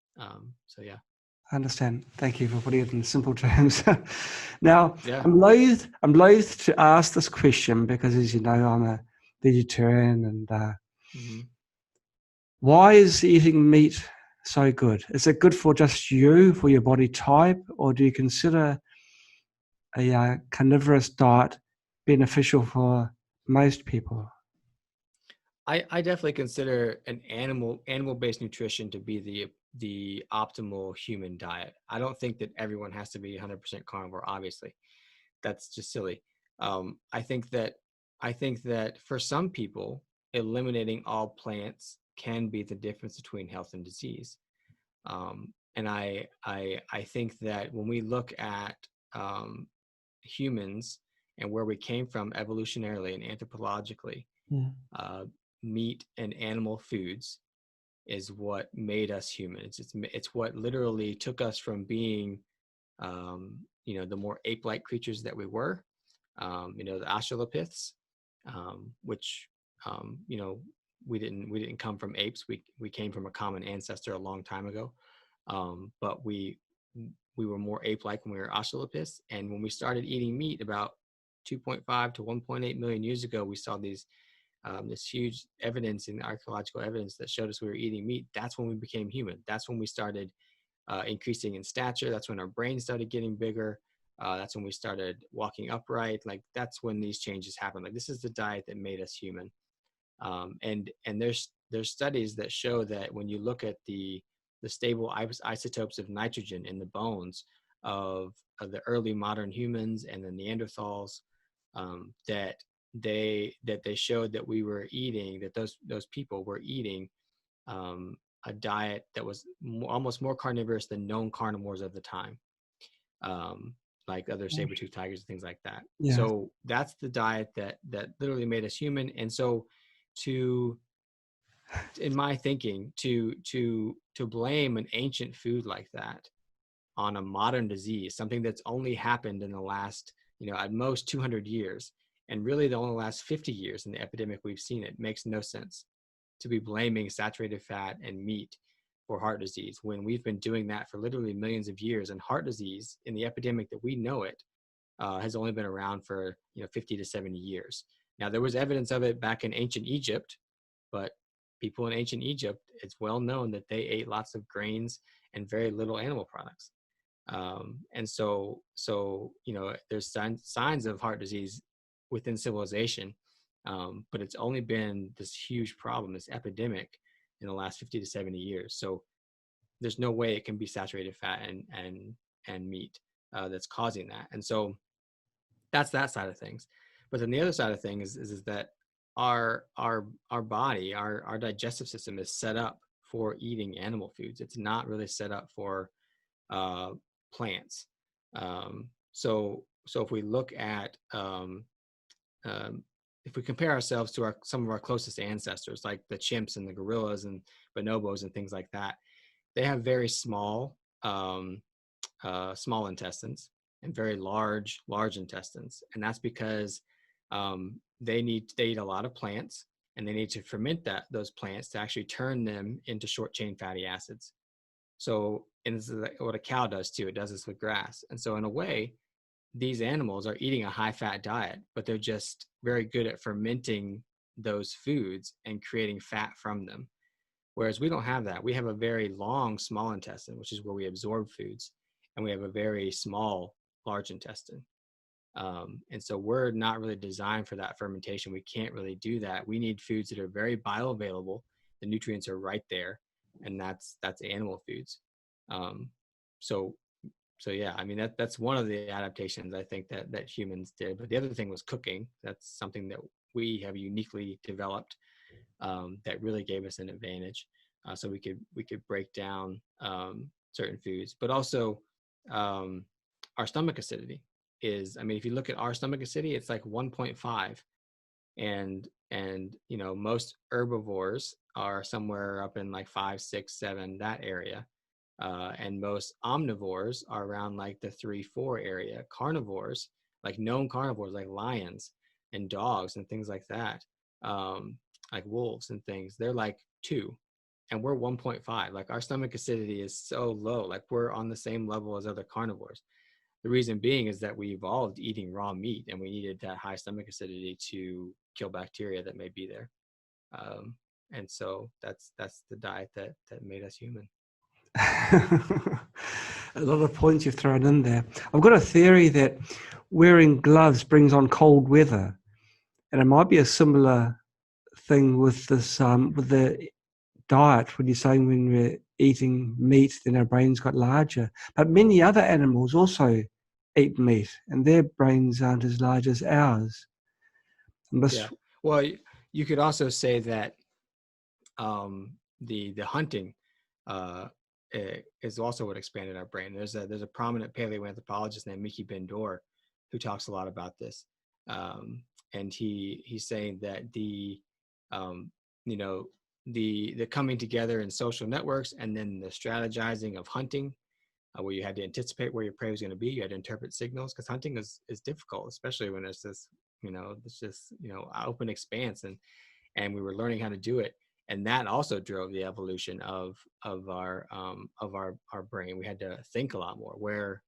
So yeah. I understand. Thank you for putting it in simple terms. Now, Yeah. I'm loath to ask this question because, as you know, I'm a vegetarian, and Hmm. why is eating meat so good? Is it good for just you, for your body type, or do you consider a carnivorous diet beneficial for most people? I definitely consider an animal-based nutrition to be the optimal human diet. I don't think that everyone has to be 100% carnivore. Obviously, that's just silly. I think that for some people, eliminating all plants can be the difference between health and disease. And I think that when we look at um, humans and where we came from evolutionarily and anthropologically, Yeah. uh, meat and animal foods is what made us human. It's what literally took us from being the more ape-like creatures that we were, the Australopiths, which you know we didn't come from apes. We came from a common ancestor a long time ago, but we were more ape-like when we were Australopiths. And when we started eating meat about 2.5 to 1.8 million years ago, we saw this huge evidence in archaeological evidence that showed us we were eating meat. That's when we became human. That's when we started increasing in stature. That's when our brain started getting bigger. That's when we started walking upright. Like that's when these changes happened. Like this is the diet that made us human. And there's studies that show that when you look at the stable isotopes of nitrogen in the bones of the early modern humans and the Neanderthals, that they showed that we were eating, that those people were eating a diet that was almost more carnivorous than known carnivores of the time, um, like other saber-toothed tigers and things like that. Yeah. So that's the diet that literally made us human. And so, to in my thinking, to blame an ancient food like that on a modern disease, something that's only happened in the last, at most 200 years, and really the only last 50 years in the epidemic we've seen, it makes no sense to be blaming saturated fat and meat for heart disease when we've been doing that for literally millions of years. And heart disease, in the epidemic that we know it, has only been around for 50 to 70 years. Now, there was evidence of it back in ancient Egypt, but people in ancient Egypt, it's well known that they ate lots of grains and very little animal products. And so there's signs of heart disease within civilization, but it's only been this huge problem, this epidemic, in the last 50 to 70 years. So there's no way it can be saturated fat and meat that's causing that. And so that's that side of things. But then the other side of things is that our body, our digestive system is set up for eating animal foods. It's not really set up for uh, plants. So if we look at um, if we compare ourselves to some of our closest ancestors, like the chimps and the gorillas and bonobos and things like that, they have very small intestines and very large intestines, and that's because they eat a lot of plants, and they need to ferment those plants to actually turn them into short chain fatty acids. So, and this is what a cow does too. It does this with grass. And so in a way, these animals are eating a high fat diet, but they're just very good at fermenting those foods and creating fat from them. Whereas we don't have that. We have a very long, small intestine, which is where we absorb foods. And we have a very small large intestine. And so we're not really designed for that fermentation. We can't really do that. We need foods that are very bioavailable. The nutrients are right there, and that's animal foods. Um, so so yeah, I mean that's one of the adaptations I think that humans did. But the other thing was cooking. That's something that we have uniquely developed, that really gave us an advantage. So we could break down certain foods, but also um, our stomach acidity is. I mean, if you look at our stomach acidity, it's like 1.5, and most herbivores are somewhere up in like 5, 6, 7, that area. And most omnivores are around like the 3, 4 area. Carnivores, like known carnivores, like lions and dogs and things like that, um, like wolves and things, they're like 2, and we're 1.5. Like our stomach acidity is so low, like we're on the same level as other carnivores. The reason being is that we evolved eating raw meat, and we needed that high stomach acidity to kill bacteria that may be there. Um, and so that's the diet that made us human. A lot of points you've thrown in there. I've got a theory that wearing gloves brings on cold weather, and it might be a similar thing with this with the diet. When you're saying when we're eating meat, then our brains got larger. But many other animals also eat meat, and their brains aren't as large as ours. And Yeah. this, Well, you could also say that the hunting uh, is also what expanded our brain. There's a prominent paleoanthropologist named Mickey Bendor who talks a lot about this, and he's saying that um, you know the coming together in social networks, and then the strategizing of hunting, where you had to anticipate where your prey was going to be. You had to interpret signals, because hunting is difficult, especially when it's this it's just open expanse, and we were learning how to do it. And that also drove the evolution of our brain. We had to think a lot more. Where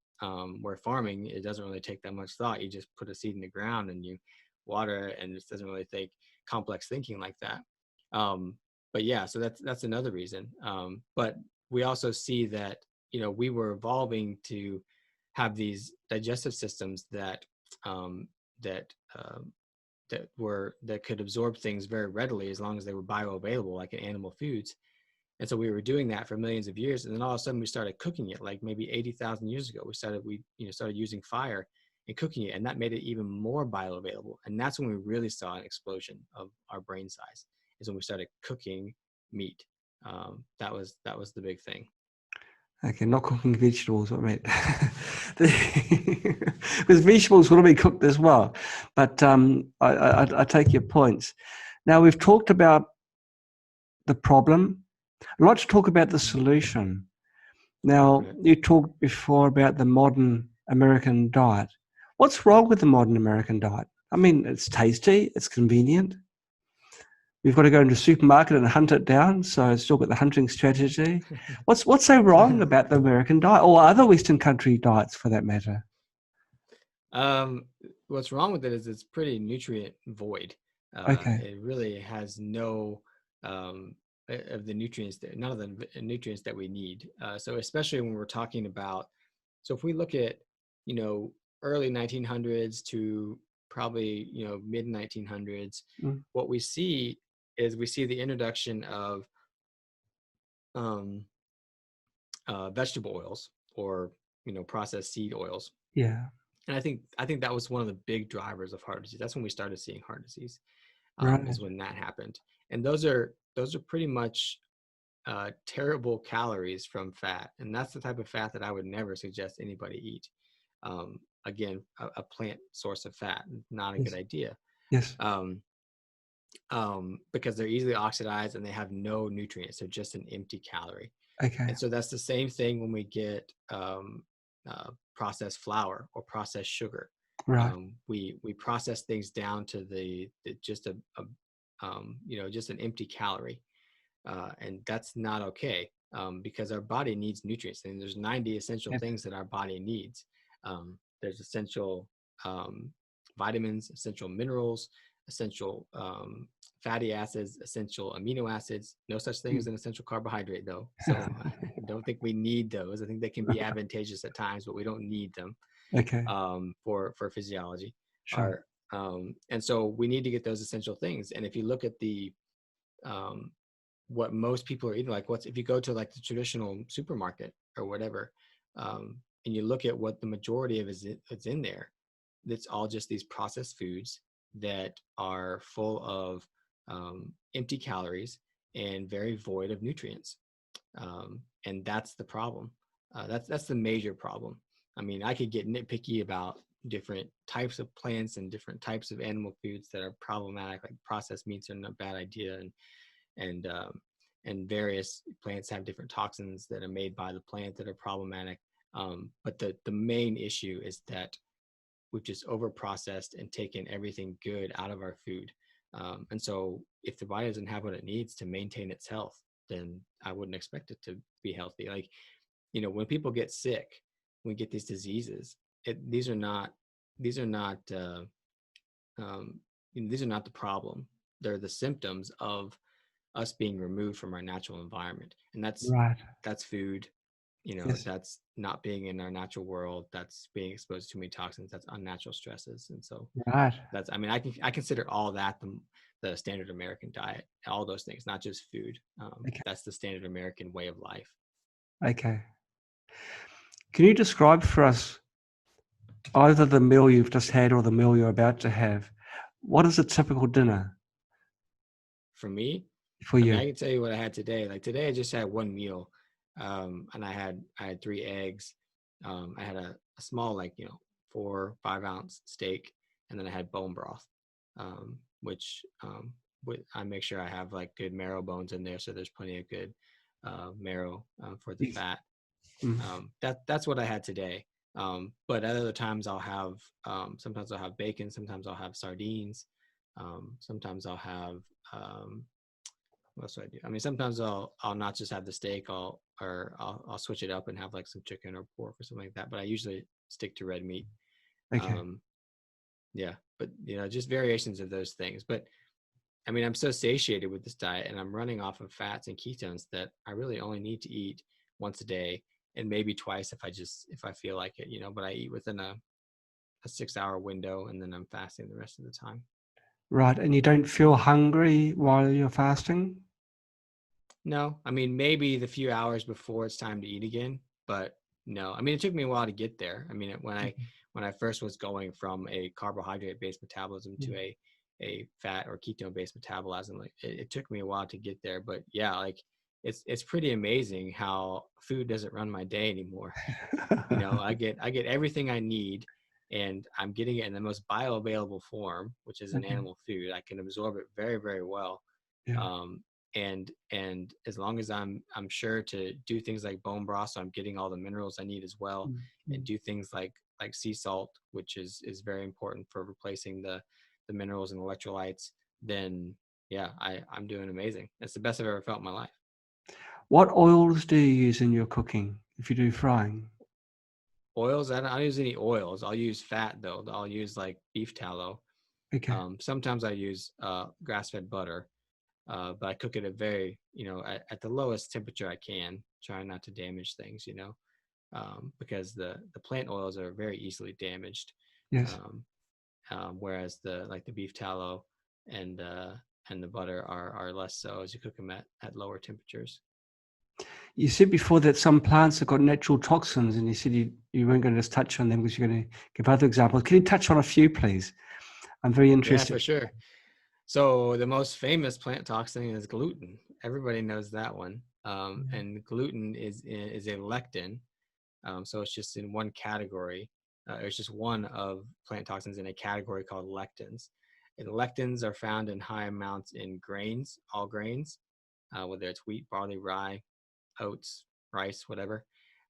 farming, it doesn't really take that much thought. You just put a seed in the ground and you water it, and it doesn't really take complex thinking like that. But yeah, so that's another reason. But we also see that we were evolving to have these digestive systems that um, that that could absorb things very readily, as long as they were bioavailable, like in animal foods. And so we were doing that for millions of years, and then all of a sudden we started cooking it. Like maybe 80,000 years ago, we started using fire and cooking it, and that made it even more bioavailable. And that's when we really saw an explosion of our brain size, is when we started cooking meat. That was the big thing. okay, not cooking vegetables, I mean, because vegetables will be cooked as well. But I take your points. Now we've talked about the problem. I'd like to talk about the solution. Now, Right. you talked before about the modern American diet. What's wrong with the modern American diet? I mean, it's tasty, it's convenient. We've got to go into a supermarket and hunt it down, so it's still got the hunting strategy. What's so wrong about the American diet, or other Western country diets for that matter? Um, what's wrong with it is it's pretty nutrient void. Okay. It really has no um, of the nutrients none of the nutrients that we need. So especially when we're talking about, so if we look at, you know, early 1900s to probably, mid 1900s, Mm, what we see is we see the introduction of um, vegetable oils, or, processed seed oils. yeah. And I think that was one of the big drivers of heart disease. That's when we started seeing heart disease, Right. is when that happened. And those are pretty much terrible calories from fat, and that's the type of fat that I would never suggest anybody eat. Again, a plant source of fat, not a good Yes. idea, Yes. um, because they're easily oxidized and they have no nutrients. They're just an empty calorie. Okay. And so that's the same thing when we get processed flour or processed sugar. Right. We process things down to just just an empty calorie, and that's not okay, because our body needs nutrients, and there's 90 essential Yep. things that our body needs. There's essential um, vitamins, essential minerals, essential fatty acids, essential amino acids. No such thing as Mm. an essential carbohydrate, though. So I don't think we need those. I think they can be advantageous at times, but we don't need them. Okay. For physiology. Sure. Our and so we need to get those essential things. And if you look at the um, what most people are eating, like what's if you go to like the traditional supermarket or whatever, and you look at what the majority of it's in there, it's all just these processed foods that are full of empty calories and very void of nutrients. And that's the problem. That's the major problem. I mean, I could get nitpicky about different types of plants and different types of animal foods that are problematic, like processed meats are a bad idea, and um, and various plants have different toxins that are made by the plant that are problematic. But the main issue is that we've just over processed and taken everything good out of our food. And so if the body doesn't have what it needs to maintain its health, then I wouldn't expect it to be healthy. Like, when people get sick, we get these diseases. These are not um, these are not the problem. They're the symptoms of us being removed from our natural environment, and Right. that's food. Yes. That's not being in our natural world. That's being exposed to too many toxins. That's unnatural stresses, and so Right. I mean, I consider all that the standard American diet, all those things, not just food. Okay. That's the standard American way of life. Okay. Can you describe for us either the meal you've just had or the meal you're about to have? What is a typical dinner For me, for I mean, you? I can tell you what I had today. Like today, I just had one meal, and I had 3 eggs. I had a small, like 4 or 5 ounce steak, and then I had bone broth, which I make sure I have like good marrow bones in there, so there's plenty of good marrow for the Yes. fat. Mm. That's what I had today. But at other times I'll have sometimes I'll have bacon, sometimes I'll have sardines, sometimes I'll have what else do I do? I mean, sometimes I'll not just have the steak. I'll switch it up and have like some chicken or pork or something like that. But I usually stick to red meat. Okay. Um, yeah, but just variations of those things. But I mean, I'm so satiated with this diet, and I'm running off of fats and ketones that I really only need to eat once a day, and maybe twice if I feel like it. But I eat within a 6 hour window, and then I'm fasting the rest of the time. Right. And you don't feel hungry while you're fasting? No, I mean maybe the few hours before it's time to eat again, but no. I mean it took me a while to get there. I mean when I first was going from a carbohydrate based metabolism to Mm. a fat or ketone based metabolism, like it took me a while to get there. But yeah, like it's pretty amazing how food doesn't run my day anymore. I get everything I need, and I'm getting it in the most bioavailable form, which is an Okay. animal food. I can absorb it very, very well. Yeah. And as long as I'm sure to do things like bone broth, so I'm getting all the minerals I need as well, Mm. and Mm. do things like sea salt, which is very important for replacing the minerals and electrolytes, then yeah, I'm doing amazing. That's the best I've ever felt in my life. What oils do you use in your cooking if you do frying? Oils, I don't use any oils. I'll use fat though. I'll use like beef tallow. Okay. Sometimes I use grass-fed butter, but I cook it at very, at the lowest temperature I can, trying not to damage things, because the plant oils are very easily damaged, Yes. um, whereas the beef tallow and uh, and the butter are less so as you cook them at lower temperatures. You said before that some plants have got natural toxins, and you said you weren't going to just touch on them because you're going to give other examples. Can you touch on a few, please? I'm very Yeah, interested. for sure. So the most famous plant toxin is gluten. Everybody knows that one. Yeah. And gluten is a lectin. So it's just in one category. It's just one of plant toxins in a category called lectins. And lectins are found in high amounts in grains, all grains, whether it's wheat, barley, rye, oats, rice, whatever,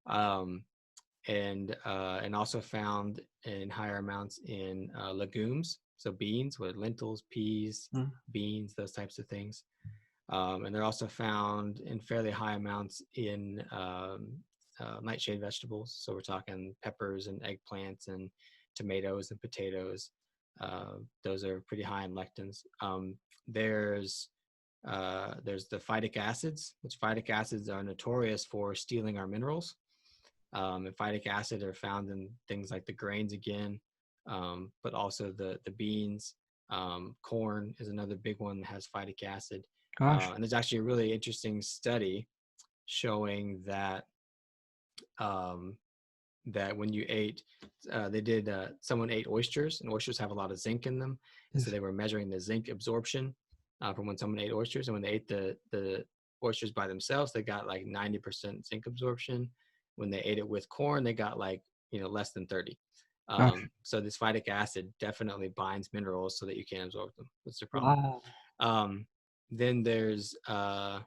um, and also found in higher amounts in legumes, so beans, with lentils, peas, Mm. beans, those types of things. And they're also found in fairly high amounts in nightshade vegetables. So we're talking peppers and eggplants and tomatoes and potatoes. Those are pretty high in lectins. There's there's the phytic acids, which phytic acids are notorious for stealing our minerals. And phytic acid are found in things like the grains again, but also the beans. Corn is another big one that has phytic acid. Gosh. And there's actually a really interesting study showing that um, that when you ate, someone ate oysters, and oysters have a lot of zinc in them, and so Yes. they were measuring the zinc absorption from when someone ate oysters, and when they ate the oysters by themselves, they got like 90% zinc absorption. When they ate it with corn, they got like less than 30. Gosh. So this phytic acid definitely binds minerals so that you can't absorb them. That's the problem. Wow. Um, then there's oxalates.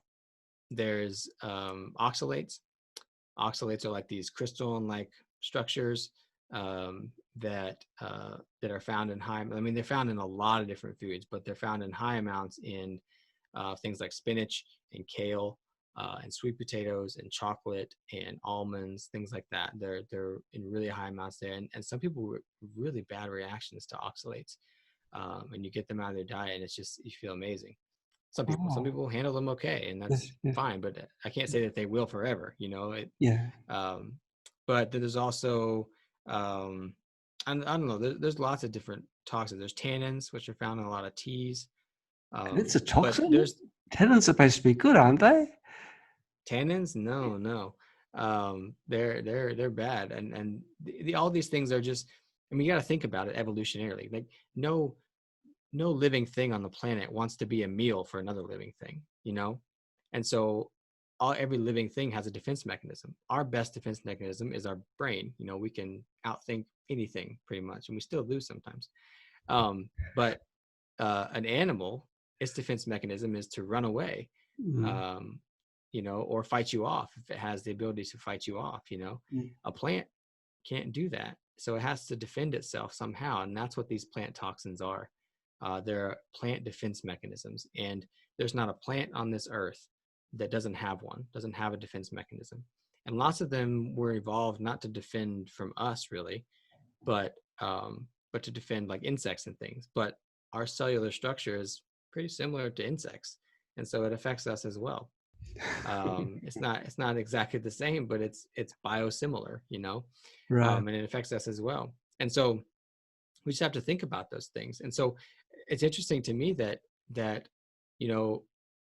Oxalates are like these crystalline-like structures that are found in high. I mean, they're found in a lot of different foods, but they're found in high amounts in things like spinach and kale and sweet potatoes and chocolate and almonds, things like that. They're in really high amounts there, and some people with really bad reactions to oxalates, and you get them out of their diet, and it's just you feel amazing. Some Oh. people handle them okay, and Yes. that's Yes. fine, but I can't say that they will forever. Yeah. Um, but there's also I don't know. There's lots of different toxins. There's tannins, which are found in a lot of teas. And it's a But toxin. there's Tannins are supposed to be good, aren't they? tannins. No, no. They're bad, and all these things are just. I mean, you got to think about it evolutionarily. Like no no living thing on the planet wants to be a meal for another living thing, And so every living thing has a defense mechanism. Our best defense mechanism is our brain. We can outthink anything pretty much, and we still do sometimes. But an animal, its defense mechanism is to run away, Mm. um, or fight you off if it has the ability to fight you off. Mm. A plant can't do that. So it has to defend itself somehow. And that's what these plant toxins are. They're plant defense mechanisms. And there's not a plant on this earth that doesn't have one, doesn't have a defense mechanism. And lots of them were evolved not to defend from us really, but to defend like insects and things. But our cellular structure is pretty similar to insects. And so it affects us as well. It's not exactly the same, but it's biosimilar, Right. and it affects us as well. And so we just have to think about those things. And so it's interesting to me that you know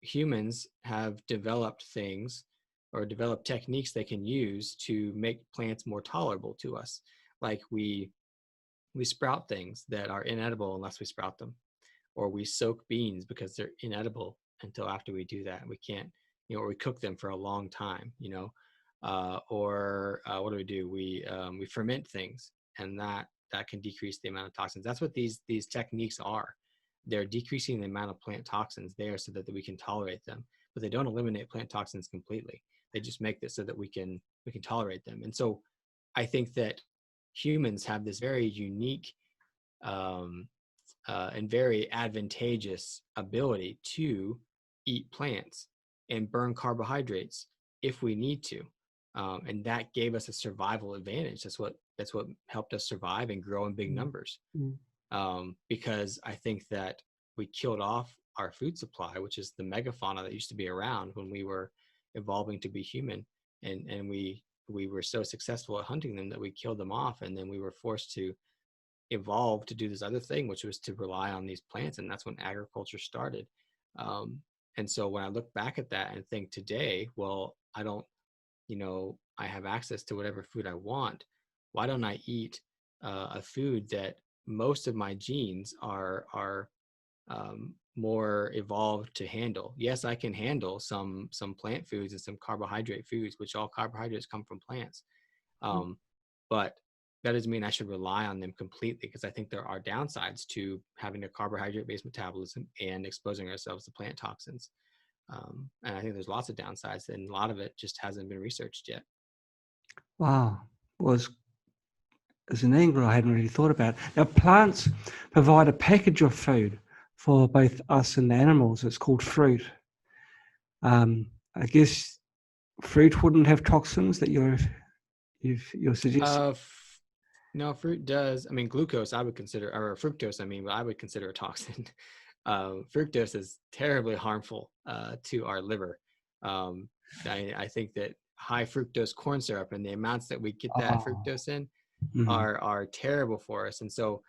humans have developed things or developed techniques they can use to make plants more tolerable to us. Like we sprout things that are inedible unless we sprout them, or we soak beans because they're inedible until after we do that. We can't, or we cook them for a long time, or what do? We ferment things, and that can decrease the amount of toxins. That's what these techniques are. They're decreasing the amount of plant toxins there so that we can tolerate them, but they don't eliminate plant toxins completely. They just make this so that we can tolerate them. And so I think that humans have this very unique um, and very advantageous ability to eat plants and burn carbohydrates if we need to, and that gave us a survival advantage. That's what helped us survive and grow in big Mm. numbers. Mm. Because I think that we killed off our food supply, which is the megafauna that used to be around when we were evolving to be human, and we were so successful at hunting them that we killed them off, and then we were forced to evolved to do this other thing, which was to rely on these plants. And that's when agriculture started. Um, and so when I look back at that and think today, well, I don't, I have access to whatever food I want. Why don't I eat a food that most of my genes are more evolved to handle? Yes, I can handle some plant foods and some carbohydrate foods, which all carbohydrates come from plants. Um, but that doesn't mean I should rely on them completely, because I think there are downsides to having a carbohydrate-based metabolism and exposing ourselves to plant toxins. And I think there's lots of downsides, and a lot of it just hasn't been researched yet. Wow. Was as an angle I hadn't really thought about. Now, plants provide a package of food for both us and the animals. It's called fruit. I guess fruit wouldn't have toxins that you're suggesting. No, fruit does. I mean, glucose I would consider, or fructose, but I would consider a toxin. Fructose is terribly harmful to our liver. I think that high fructose corn syrup, and the amounts that we get that Oh. fructose in Mm. are terrible for us. And so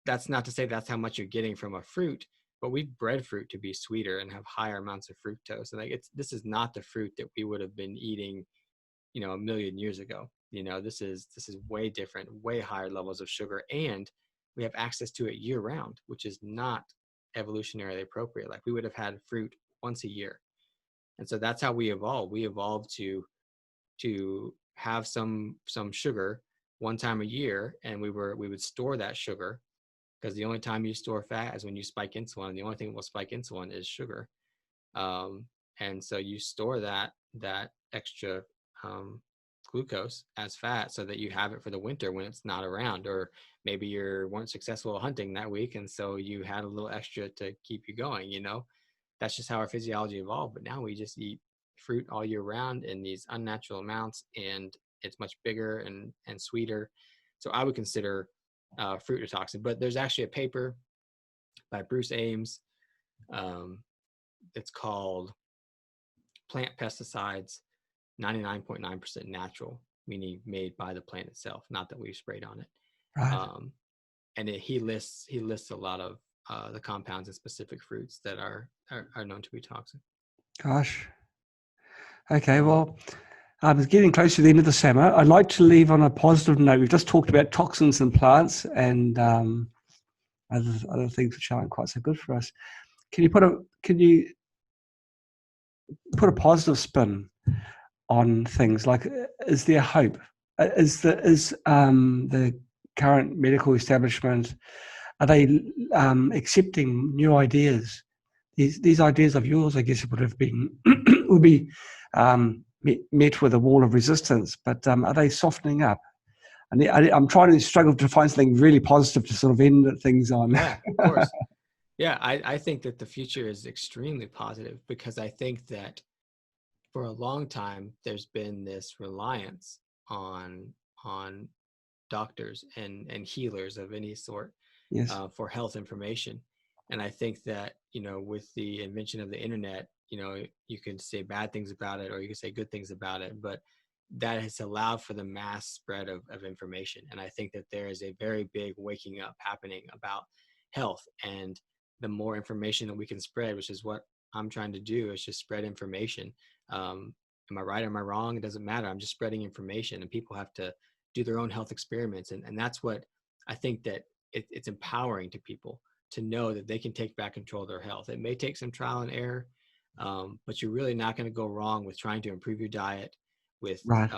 that's not to say that's how much you're getting from a fruit, but we've bred fruit to be sweeter and have higher amounts of fructose. And like this is not the fruit that we would have been eating, a million years ago. This is way different, way higher levels of sugar, and we have access to it year round, which is not evolutionarily appropriate. Like we would have had fruit once a year. And so that's how we evolved. We evolved to have some sugar one time a year, and we would store that sugar, because the only time you store fat is when you spike insulin, and the only thing that will spike insulin is sugar. And so you store that extra glucose as fat so that you have it for the winter when it's not around, or maybe you weren't successful hunting that week, and so you had a little extra to keep you going. That's just how our physiology evolved. But now we just eat fruit all year round in these unnatural amounts, and it's much bigger and sweeter. So I would consider fruit a toxin. But there's actually a paper by Bruce Ames. It's called Plant Pesticides 99.9% Natural, meaning made by the plant itself, not that we've sprayed on it. Right. And he lists a lot of the compounds in specific fruits that are known to be toxic. Gosh. Okay, well, it's getting close to the end of the summer. I'd like to leave on a positive note. We've just talked about toxins in plants and other things which aren't quite so good for us. Can you put a positive spin on things? Like, is there hope? Is the current medical establishment, are they accepting new ideas? These ideas of yours, I guess, would be met with a wall of resistance. But are they softening up? And I'm trying to struggle to find something really positive to sort of end things on. Yeah, of course. Yeah, I think that the future is extremely positive, because I think that for a long time there's been this reliance on doctors and healers of any sort, Yes. For health information. And I think that, with the invention of the internet, you can say bad things about it or you can say good things about it, but that has allowed for the mass spread of information. And I think that there is a very big waking up happening about health, and the more information that we can spread, which is what I'm trying to do, is just spread information. Am I right? Am I wrong? It doesn't matter. I'm just spreading information, and people have to do their own health experiments. And that's what I think, that it's empowering to people to know that they can take back control of their health. It may take some trial and error, but you're really not going to go wrong with trying to improve your diet, with Right.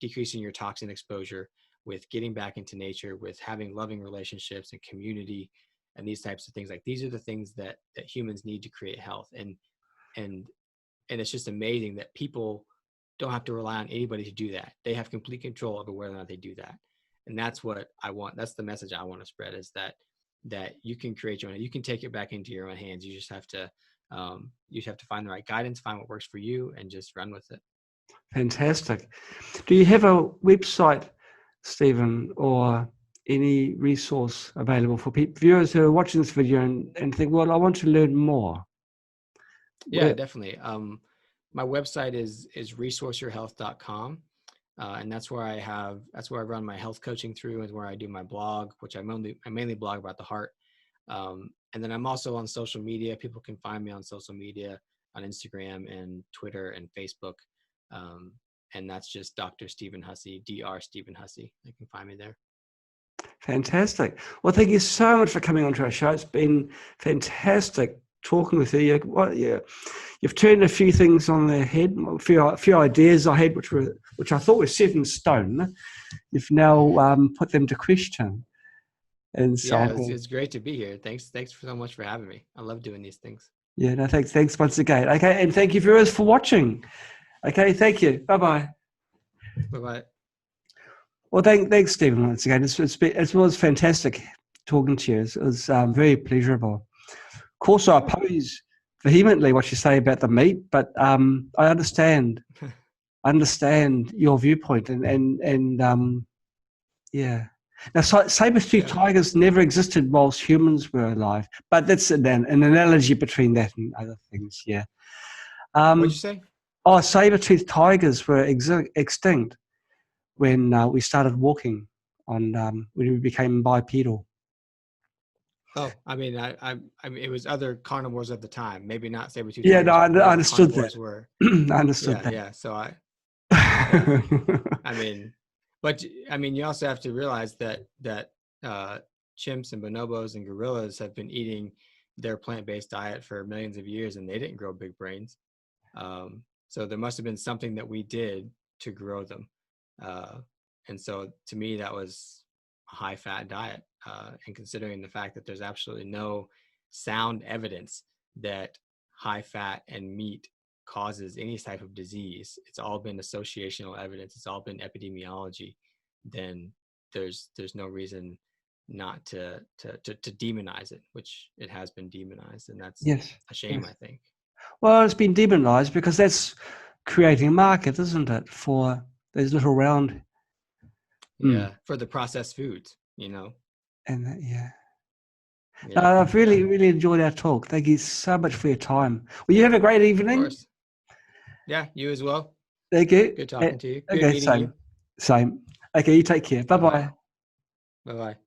decreasing your toxin exposure, with getting back into nature, with having loving relationships and community, and these types of things. Like, these are the things that humans need to create health. And it's just amazing that people don't have to rely on anybody to do that. They have complete control over whether or not they do that. And that's what I want. That's the message I want to spread, is that you can create your own, you can take it back into your own hands. You just have to find the right guidance, find what works for you, and just run with it. Fantastic. Do you have a website, Stephen, or any resource available for viewers who are watching this video and think, well, I want to learn more? Yeah, definitely. My website is resourceyourhealth.com. And that's where I run my health coaching through, and where I do my blog, which I mainly blog about the heart. And then I'm also on social media. People can find me on social media, on Instagram and Twitter and Facebook. And that's just Dr. Stephen Hussey, Dr. Stephen Hussey. They can find me there. Fantastic. Well, thank you so much for coming onto our show. It's been fantastic talking with you. You've turned a few things on their head, a few ideas I had, which I thought were set in stone. You've now put them to question. And so yeah, it's great to be here. Thanks so much for having me. I love doing these things. Yeah, no, thanks once again. Okay, and thank you viewers for watching. Okay, thank you. Bye-bye. Bye-bye. Well, thanks, Stephen, once again. It was fantastic talking to you. It was very pleasurable. Of course, I oppose vehemently what you say about the meat, but I understand. I understand your viewpoint, and yeah. Now, saber-toothed tigers never existed whilst humans were alive, but that's an analogy between that and other things. Yeah. What'd you say? Oh, saber-toothed tigers were extinct when we started walking when we became bipedal. Oh, I mean, I mean, it was other carnivores at the time. Maybe not saber-tooth Yeah, no, tigers, I but whatever understood that. carnivores were. I understood Yeah, that. yeah. So yeah. I mean, but I mean, you also have to realize that uh, chimps and bonobos and gorillas have been eating their plant-based diet for millions of years, and they didn't grow big brains. So there must have been something that we did to grow them. Uh, and so to me, that was a high-fat diet. And considering the fact that there's absolutely no sound evidence that high fat and meat causes any type of disease, it's all been associational evidence, it's all been epidemiology, then there's no reason not to demonize it, which it has been demonized, and that's Yes. a shame, Yes. I think. Well, it's been demonized because that's creating a market, isn't it, for those little round. Yeah, for the processed foods, you know. And yeah. Yeah, No, I've yeah, really, really enjoyed our talk. Thank you so much for your time. Well, you have a great of evening. course. Yeah, you as well. Thank you. Good talking to you. Good Okay, meeting you. same. Same. Okay, you take care. All right. Bye-bye. Bye bye.